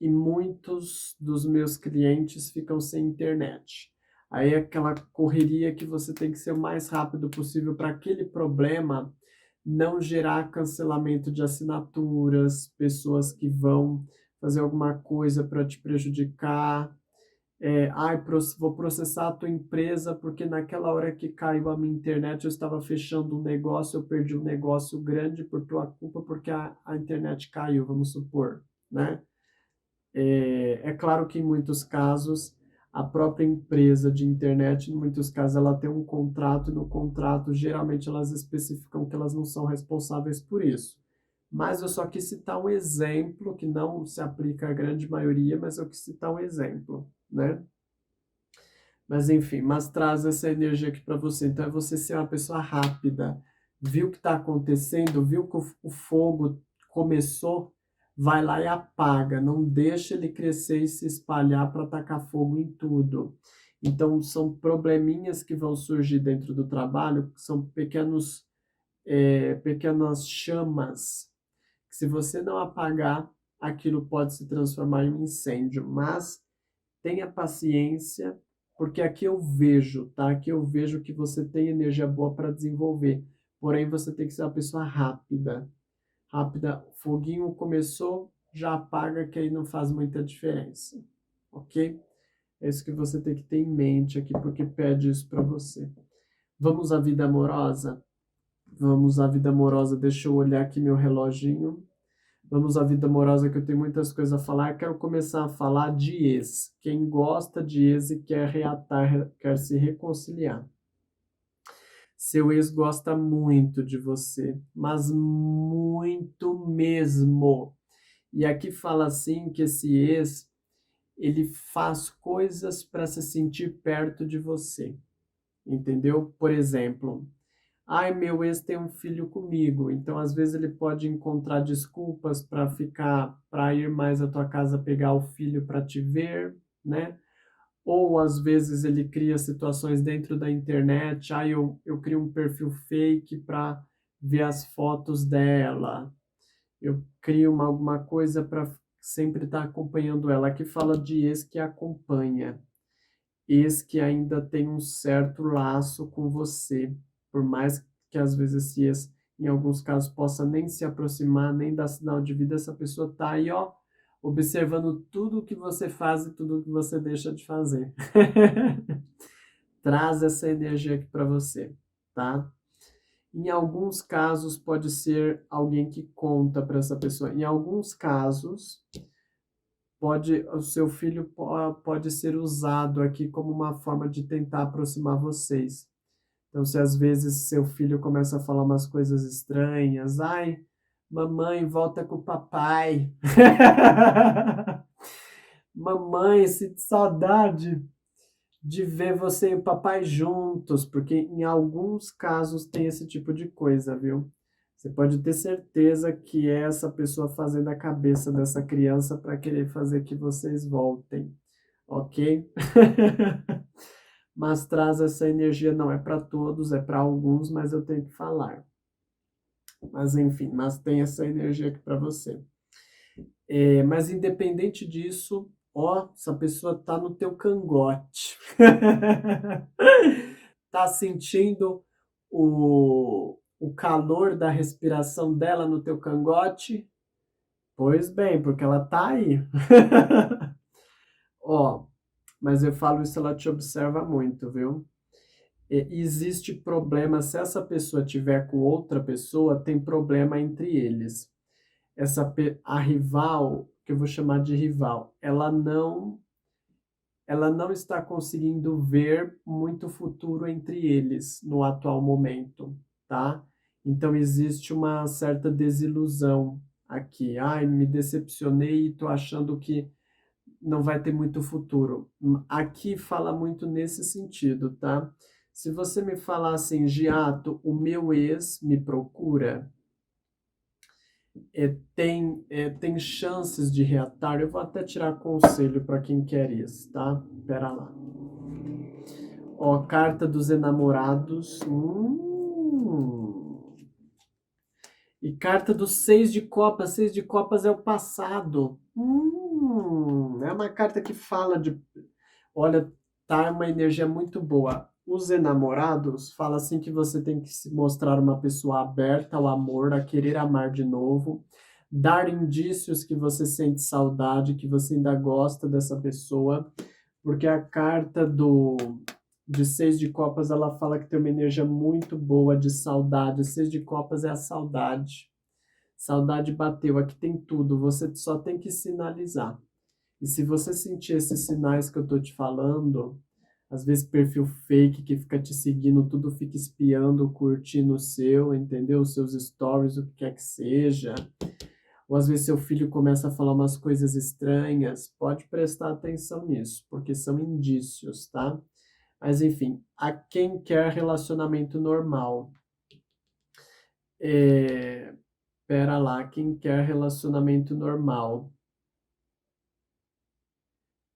e muitos dos meus clientes ficam sem internet. Aí é aquela correria que você tem que ser o mais rápido possível para aquele problema não gerar cancelamento de assinaturas, pessoas que vão fazer alguma coisa para te prejudicar. Vou processar a tua empresa porque naquela hora que caiu a minha internet eu estava fechando um negócio, eu perdi um negócio grande por tua culpa porque a internet caiu, vamos supor, né? É claro que em muitos casos a própria empresa de internet, em muitos casos, ela tem um contrato e no contrato geralmente elas especificam que elas não são responsáveis por isso. Mas eu só quis citar um exemplo que não se aplica à grande maioria, mas eu quis citar um exemplo, né? Mas enfim, mas traz essa energia aqui para você. Então é você ser uma pessoa rápida. Viu o que está acontecendo, viu que o fogo começou, vai lá e apaga. Não deixa ele crescer e se espalhar para tacar fogo em tudo. Então são probleminhas que vão surgir dentro do trabalho, que são pequenas chamas. Que se você não apagar, aquilo pode se transformar em um incêndio. Mas tenha paciência, porque aqui eu vejo, tá? Aqui eu vejo que você tem energia boa para desenvolver. Porém, você tem que ser uma pessoa rápida. Rápida, foguinho começou, já apaga, que aí não faz muita diferença. Ok? É isso que você tem que ter em mente aqui, porque pede isso para você. Vamos à vida amorosa? Vamos à vida amorosa. Deixa eu olhar aqui meu reloginho. Vamos à vida amorosa, que eu tenho muitas coisas a falar. Eu quero começar a falar de ex. Quem gosta de ex e quer reatar, quer se reconciliar. Seu ex gosta muito de você, mas muito mesmo. E aqui fala assim que esse ex, ele faz coisas para se sentir perto de você. Entendeu? Por exemplo, ai, meu ex tem um filho comigo, então às vezes ele pode encontrar desculpas para ir mais à tua casa pegar o filho para te ver, né? Ou às vezes ele cria situações dentro da internet, ai, eu crio um perfil fake para ver as fotos dela, eu crio alguma coisa para sempre estar acompanhando ela. Aqui fala de ex que acompanha, ex que ainda tem um certo laço com você, por mais que às vezes esse ex, em alguns casos, possa nem se aproximar, nem dar sinal de vida, essa pessoa tá aí, ó, observando tudo o que você faz e tudo o que você deixa de fazer. Traz essa energia aqui para você, tá? Em alguns casos, pode ser alguém que conta para essa pessoa. Em alguns casos, o seu filho pode ser usado aqui como uma forma de tentar aproximar vocês. Então, se às vezes seu filho começa a falar umas coisas estranhas, ai, mamãe, volta com o papai. Mamãe, sinto saudade de ver você e o papai juntos, porque em alguns casos tem esse tipo de coisa, viu? Você pode ter certeza que é essa pessoa fazendo a cabeça dessa criança para querer fazer que vocês voltem, ok? Mas traz essa energia, não é para todos, é para alguns, mas eu tenho que falar. Mas enfim, mas tem essa energia aqui para você. Mas independente disso, ó, essa pessoa tá no teu cangote. Tá sentindo o calor da respiração dela no teu cangote? Pois bem, porque ela tá aí. Ó, mas eu falo isso, ela te observa muito, viu? Existe problema, se essa pessoa tiver com outra pessoa, tem problema entre eles. A rival, que eu vou chamar de rival, ela não está conseguindo ver muito futuro entre eles no atual momento, tá? Então existe uma certa desilusão aqui. Ai, me decepcionei e tô achando que não vai ter muito futuro. Aqui fala muito nesse sentido, tá? Se você me falar assim, Giato, o meu ex me procura, tem chances de reatar. Eu vou até tirar conselho para quem quer isso, tá? Pera lá. Ó, carta dos enamorados. E carta dos seis de copas. Seis de copas é o passado. É uma carta que fala de. Olha, tá uma energia muito boa. Os enamorados fala assim que você tem que se mostrar uma pessoa aberta ao amor, a querer amar de novo, dar indícios que você sente saudade, que você ainda gosta dessa pessoa, porque a carta de seis de copas, ela fala que tem uma energia muito boa de saudade. Seis de copas é a saudade. Saudade bateu, aqui tem tudo, você só tem que sinalizar. E se você sentir esses sinais que eu tô te falando, às vezes perfil fake que fica te seguindo, tudo fica espiando, curtindo o seu, entendeu? Os seus stories, o que quer que seja. Ou às vezes seu filho começa a falar umas coisas estranhas, pode prestar atenção nisso, porque são indícios, tá? Mas enfim, a quem quer relacionamento normal. Pera lá, quem quer relacionamento normal.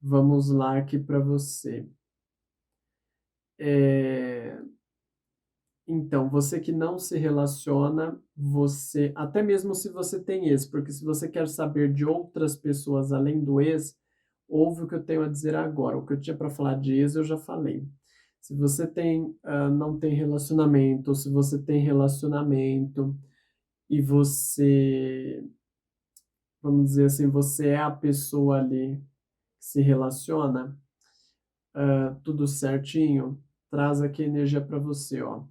Vamos lá aqui para você. É, Então, você que não se relaciona, você, até mesmo se você tem ex, porque se você quer saber de outras pessoas além do ex, ouve o que eu tenho a dizer agora. O que eu tinha para falar de ex, eu já falei. Se você não tem relacionamento, ou se você tem relacionamento e você, vamos dizer assim, você é a pessoa ali que se relaciona, tudo certinho, traz aqui energia para você, ó.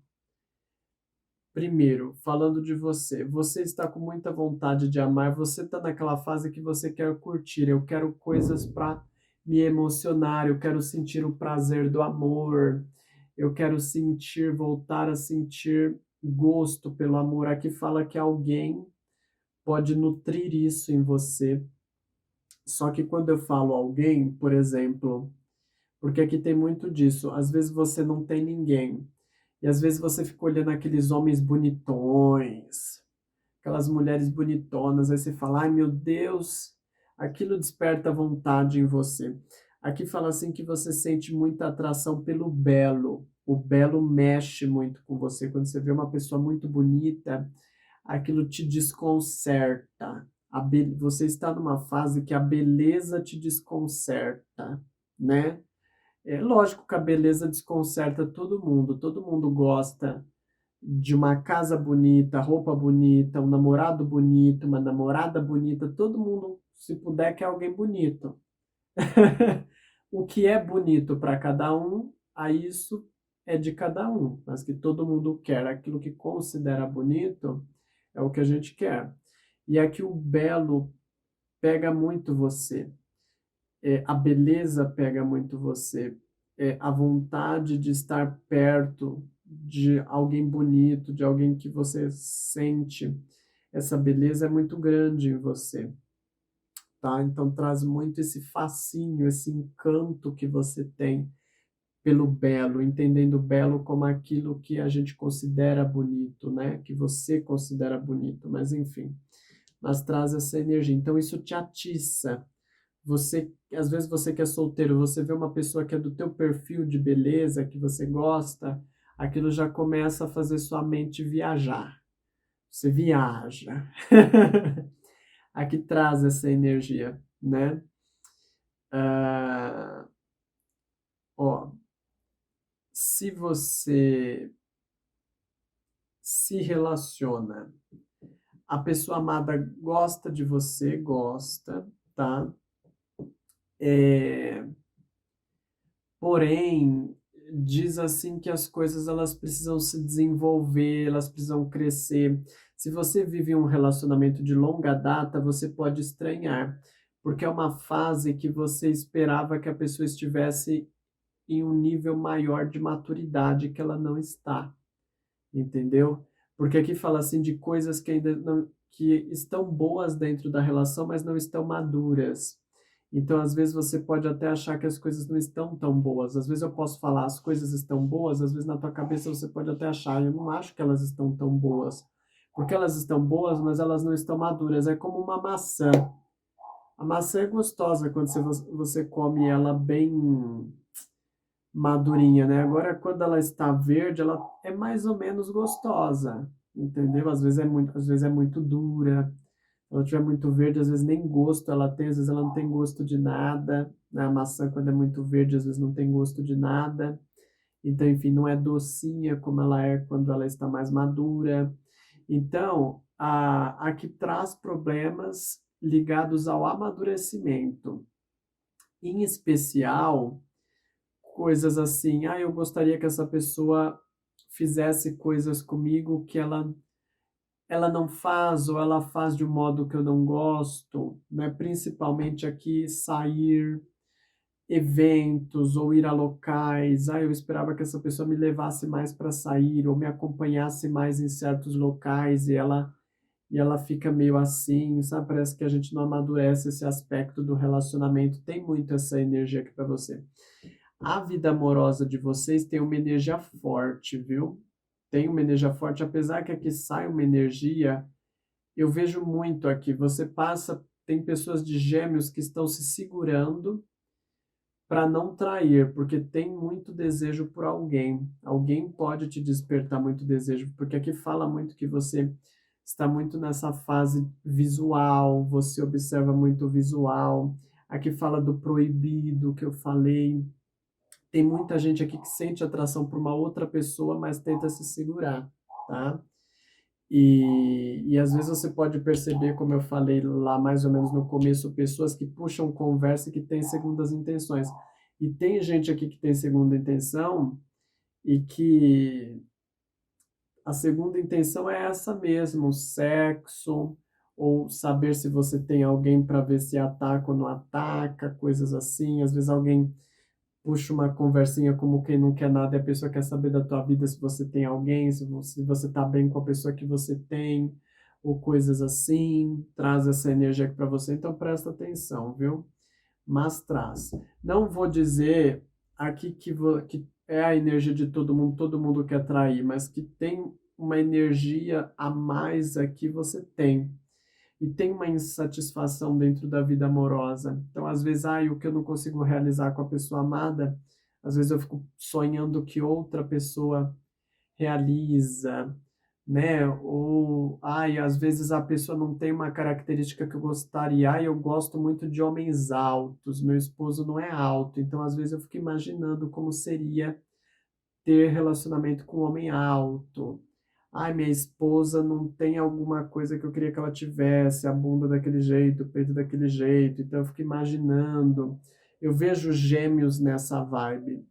Primeiro, falando de você, você está com muita vontade de amar, você está naquela fase que você quer curtir, eu quero coisas para me emocionar, eu quero sentir o prazer do amor, eu quero sentir, voltar a sentir gosto pelo amor. Aqui fala que alguém pode nutrir isso em você. Só que quando eu falo alguém, por exemplo, porque aqui tem muito disso, às vezes você não tem ninguém. E às vezes você fica olhando aqueles homens bonitões, aquelas mulheres bonitonas, aí você fala, ai meu Deus, aquilo desperta vontade em você. Aqui fala assim que você sente muita atração pelo belo. O belo mexe muito com você. Quando você vê uma pessoa muito bonita, aquilo te desconcerta. Você está numa fase que a beleza te desconcerta, né? É lógico que a beleza desconcerta todo mundo gosta de uma casa bonita, roupa bonita, um namorado bonito, uma namorada bonita, todo mundo, se puder, quer alguém bonito. O que é bonito para cada um, aí isso é de cada um, mas que todo mundo quer, aquilo que considera bonito é o que a gente quer. E aqui o belo pega muito você, a beleza pega muito você, a vontade de estar perto de alguém bonito, de alguém que você sente essa beleza é muito grande em você, tá? Então traz muito esse fascínio, esse encanto que você tem pelo belo, entendendo o belo como aquilo que a gente considera bonito, né? Que você considera bonito, mas enfim, mas traz essa energia. Então isso te atiça. Você, às vezes você que é solteiro, você vê uma pessoa que é do teu perfil de beleza, que você gosta, aquilo já começa a fazer sua mente viajar. Você viaja. Aqui traz essa energia, né? Ah, ó, se você se relaciona, a pessoa amada gosta de você, gosta, tá? É, porém, diz assim que as coisas elas precisam se desenvolver, elas precisam crescer. Se você vive um relacionamento de longa data, você pode estranhar, porque é uma fase que você esperava que a pessoa estivesse em um nível maior de maturidade que ela não está, entendeu? Porque aqui fala assim de coisas que ainda não, que estão boas dentro da relação, mas não estão maduras. Então, às vezes você pode até achar que as coisas não estão tão boas. Às vezes eu posso falar as coisas estão boas, às vezes na tua cabeça você pode até achar, eu não acho que elas estão tão boas. Porque elas estão boas, mas elas não estão maduras. É como uma maçã. A maçã é gostosa quando você come ela bem madurinha, né? Agora, quando ela está verde, ela é mais ou menos gostosa, entendeu? Às vezes é muito dura. Se ela tiver muito verde, às vezes nem gosto ela tem, às vezes ela não tem gosto de nada, né? A maçã, quando é muito verde, às vezes não tem gosto de nada. Então, enfim, não é docinha como ela é quando ela está mais madura. Então, a que traz problemas ligados ao amadurecimento. Em especial, coisas assim, eu gostaria que essa pessoa fizesse coisas comigo que ela não faz ou ela faz de um modo que eu não gosto, né? Principalmente aqui sair, eventos ou ir a locais. Eu esperava que essa pessoa me levasse mais para sair ou me acompanhasse mais em certos locais e ela fica meio assim, sabe? Parece que a gente não amadurece esse aspecto do relacionamento. Tem muito essa energia aqui para você. A vida amorosa de vocês tem uma energia forte, viu? Tem uma energia forte, apesar que aqui sai uma energia, eu vejo muito aqui, você passa, tem pessoas de Gêmeos que estão se segurando para não trair, porque tem muito desejo por alguém. Alguém pode te despertar muito desejo, porque aqui fala muito que você está muito nessa fase visual, você observa muito o visual. Aqui fala do proibido que eu falei. Tem muita gente aqui que sente atração por uma outra pessoa, mas tenta se segurar, tá? E às vezes você pode perceber, como eu falei lá mais ou menos no começo, pessoas que puxam conversa e que têm segundas intenções. E tem gente aqui que tem segunda intenção e que a segunda intenção é essa mesmo, sexo, ou saber se você tem alguém para ver se ataca ou não ataca, coisas assim. Às vezes alguém puxa uma conversinha como quem não quer nada e a pessoa quer saber da tua vida, se você tem alguém, se você tá bem com a pessoa que você tem, ou coisas assim, traz essa energia aqui para você, então presta atenção, viu? Mas traz. Não vou dizer aqui que é a energia de todo mundo quer atrair, mas que tem uma energia a mais aqui, você tem e tem uma insatisfação dentro da vida amorosa. Então, às vezes, o que eu não consigo realizar com a pessoa amada, às vezes eu fico sonhando que outra pessoa realiza, né? Ou, às vezes a pessoa não tem uma característica que eu gostaria. Eu gosto muito de homens altos, meu esposo não é alto, então às vezes eu fico imaginando como seria ter relacionamento com um homem alto. Minha esposa não tem alguma coisa que eu queria que ela tivesse, a bunda daquele jeito, o peito daquele jeito. Então eu fico imaginando. Eu vejo Gêmeos nessa vibe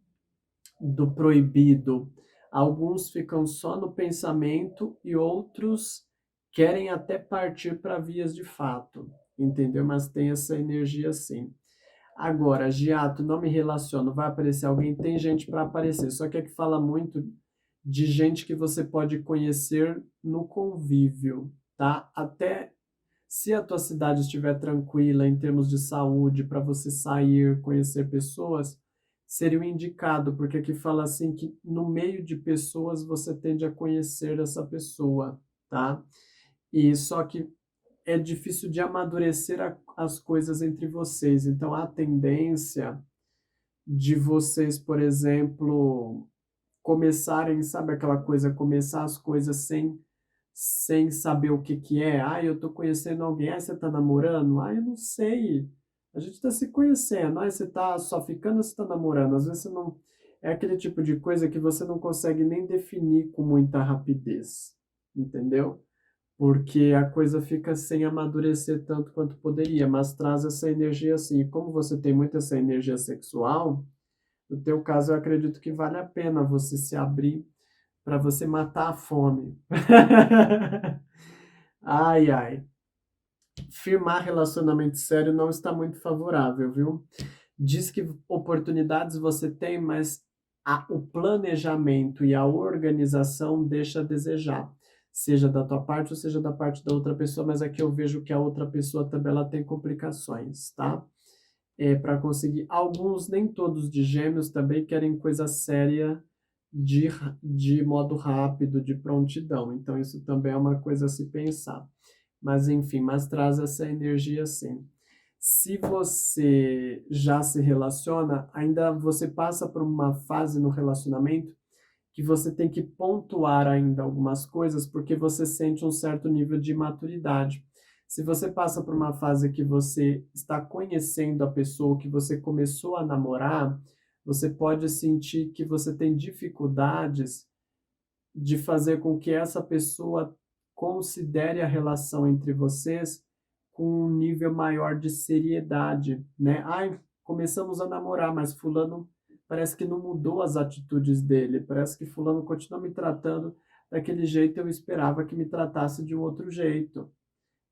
do proibido. Alguns ficam só no pensamento e outros querem até partir para vias de fato, entendeu? Mas tem essa energia sim. Agora, Giato, não me relaciono, vai aparecer alguém, tem gente para aparecer, só que aqui fala muito de gente que você pode conhecer no convívio, tá? Até se a tua cidade estiver tranquila em termos de saúde, para você sair, conhecer pessoas, seria o indicado, porque aqui fala assim que no meio de pessoas você tende a conhecer essa pessoa, tá? E só que é difícil de amadurecer as coisas entre vocês. Então, a tendência de vocês, por exemplo, começarem, sabe aquela coisa, começar as coisas sem saber o que que é. Eu tô conhecendo alguém. Você tá namorando? Eu não sei. A gente tá se conhecendo. Você tá só ficando ou você tá namorando? Às vezes você não... É aquele tipo de coisa que você não consegue nem definir com muita rapidez, entendeu? Porque a coisa fica sem amadurecer tanto quanto poderia, mas traz essa energia assim. E como você tem muito essa energia sexual, no teu caso eu acredito que vale a pena você se abrir para você matar a fome. Ai, ai. Firmar relacionamento sério não está muito favorável, viu? Diz que oportunidades você tem, mas o planejamento e a organização deixa a desejar, seja da tua parte ou seja da parte da outra pessoa, mas aqui eu vejo que a outra pessoa também ela tem complicações, tá? Para conseguir. Alguns, nem todos de Gêmeos também querem coisa séria de, de modo rápido, de prontidão. Então, isso também é uma coisa a se pensar. Mas, enfim, mas traz essa energia sim. Se você já se relaciona, ainda você passa por uma fase no relacionamento que você tem que pontuar ainda algumas coisas porque você sente um certo nível de maturidade. Se você passa por uma fase que você está conhecendo a pessoa, que você começou a namorar, você pode sentir que você tem dificuldades de fazer com que essa pessoa considere a relação entre vocês com um nível maior de seriedade, né? Começamos a namorar, mas fulano parece que não mudou as atitudes dele, parece que fulano continua me tratando daquele jeito eu esperava que me tratasse de um outro jeito,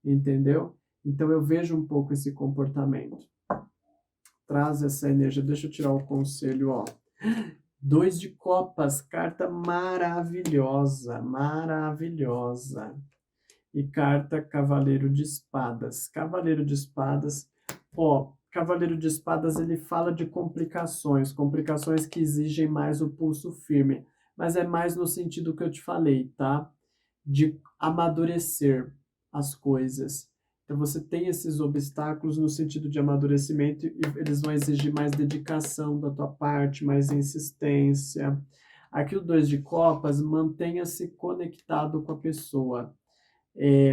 entendeu? Então eu vejo um pouco esse comportamento. Traz essa energia. Deixa eu tirar o conselho, ó. 2 de copas, carta maravilhosa, maravilhosa. E carta Cavaleiro de Espadas. Cavaleiro de Espadas, ó, Cavaleiro de Espadas, ele fala de complicações, complicações que exigem mais o pulso firme, mas é mais no sentido que eu te falei, tá? De amadurecer as coisas. Então você tem esses obstáculos no sentido de amadurecimento e eles vão exigir mais dedicação da tua parte, mais insistência. Aqui o 2 de copas, mantenha-se conectado com a pessoa.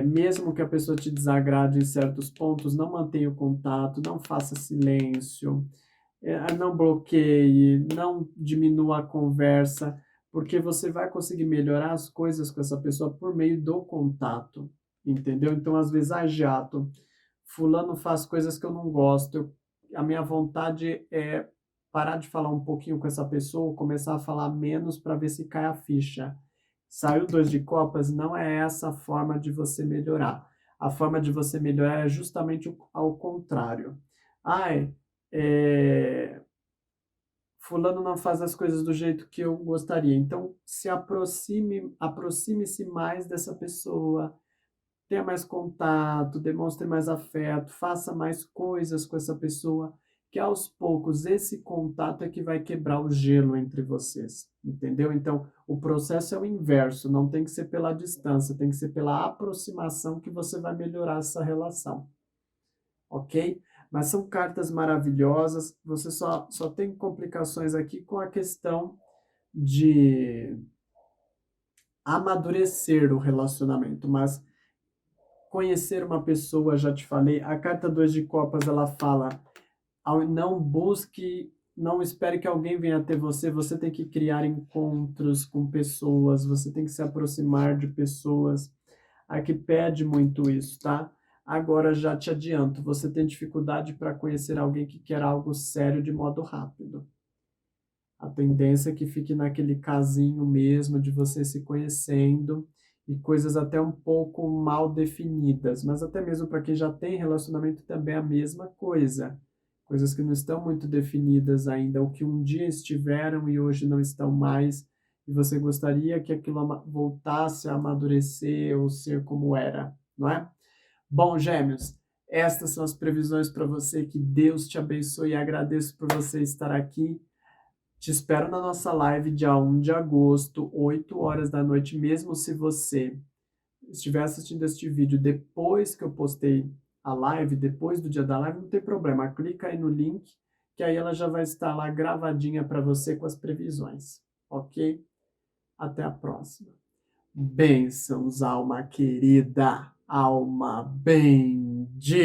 Mesmo que a pessoa te desagrade em certos pontos, não mantenha o contato, não faça silêncio, não bloqueie, não diminua a conversa, porque você vai conseguir melhorar as coisas com essa pessoa por meio do contato, entendeu? Então, às vezes, jato, fulano faz coisas que eu não gosto, a minha vontade é parar de falar um pouquinho com essa pessoa, começar a falar menos para ver se cai a ficha. Saiu 2 de copas, não é essa a forma de você melhorar. A forma de você melhorar é justamente ao contrário. Ai, fulano não faz as coisas do jeito que eu gostaria. Então, aproxime-se mais dessa pessoa, tenha mais contato, demonstre mais afeto, faça mais coisas com essa pessoa, que aos poucos esse contato é que vai quebrar o gelo entre vocês, entendeu? Então, o processo é o inverso, não tem que ser pela distância, tem que ser pela aproximação que você vai melhorar essa relação, ok? Mas são cartas maravilhosas, você só tem complicações aqui com a questão de amadurecer o relacionamento, mas conhecer uma pessoa, já te falei, a carta 2 de copas, ela fala, não busque, não espere que alguém venha até você, você tem que criar encontros com pessoas, você tem que se aproximar de pessoas, aqui pede muito isso, tá? Agora já te adianto, você tem dificuldade para conhecer alguém que quer algo sério de modo rápido. A tendência é que fique naquele casinho mesmo de você se conhecendo e coisas até um pouco mal definidas, mas até mesmo para quem já tem relacionamento também é a mesma coisa. Coisas que não estão muito definidas ainda, ou que um dia estiveram e hoje não estão mais, e você gostaria que aquilo voltasse a amadurecer ou ser como era, não é? Bom, Gêmeos, estas são as previsões para você. Que Deus te abençoe e agradeço por você estar aqui. Te espero na nossa live dia 1 de agosto, 8 horas da noite, mesmo se você estiver assistindo este vídeo depois que eu postei a live, depois do dia da live, não tem problema. Clica aí no link, que aí ela já vai estar lá gravadinha para você com as previsões, ok? Até a próxima. Bênçãos, alma querida, alma bendita!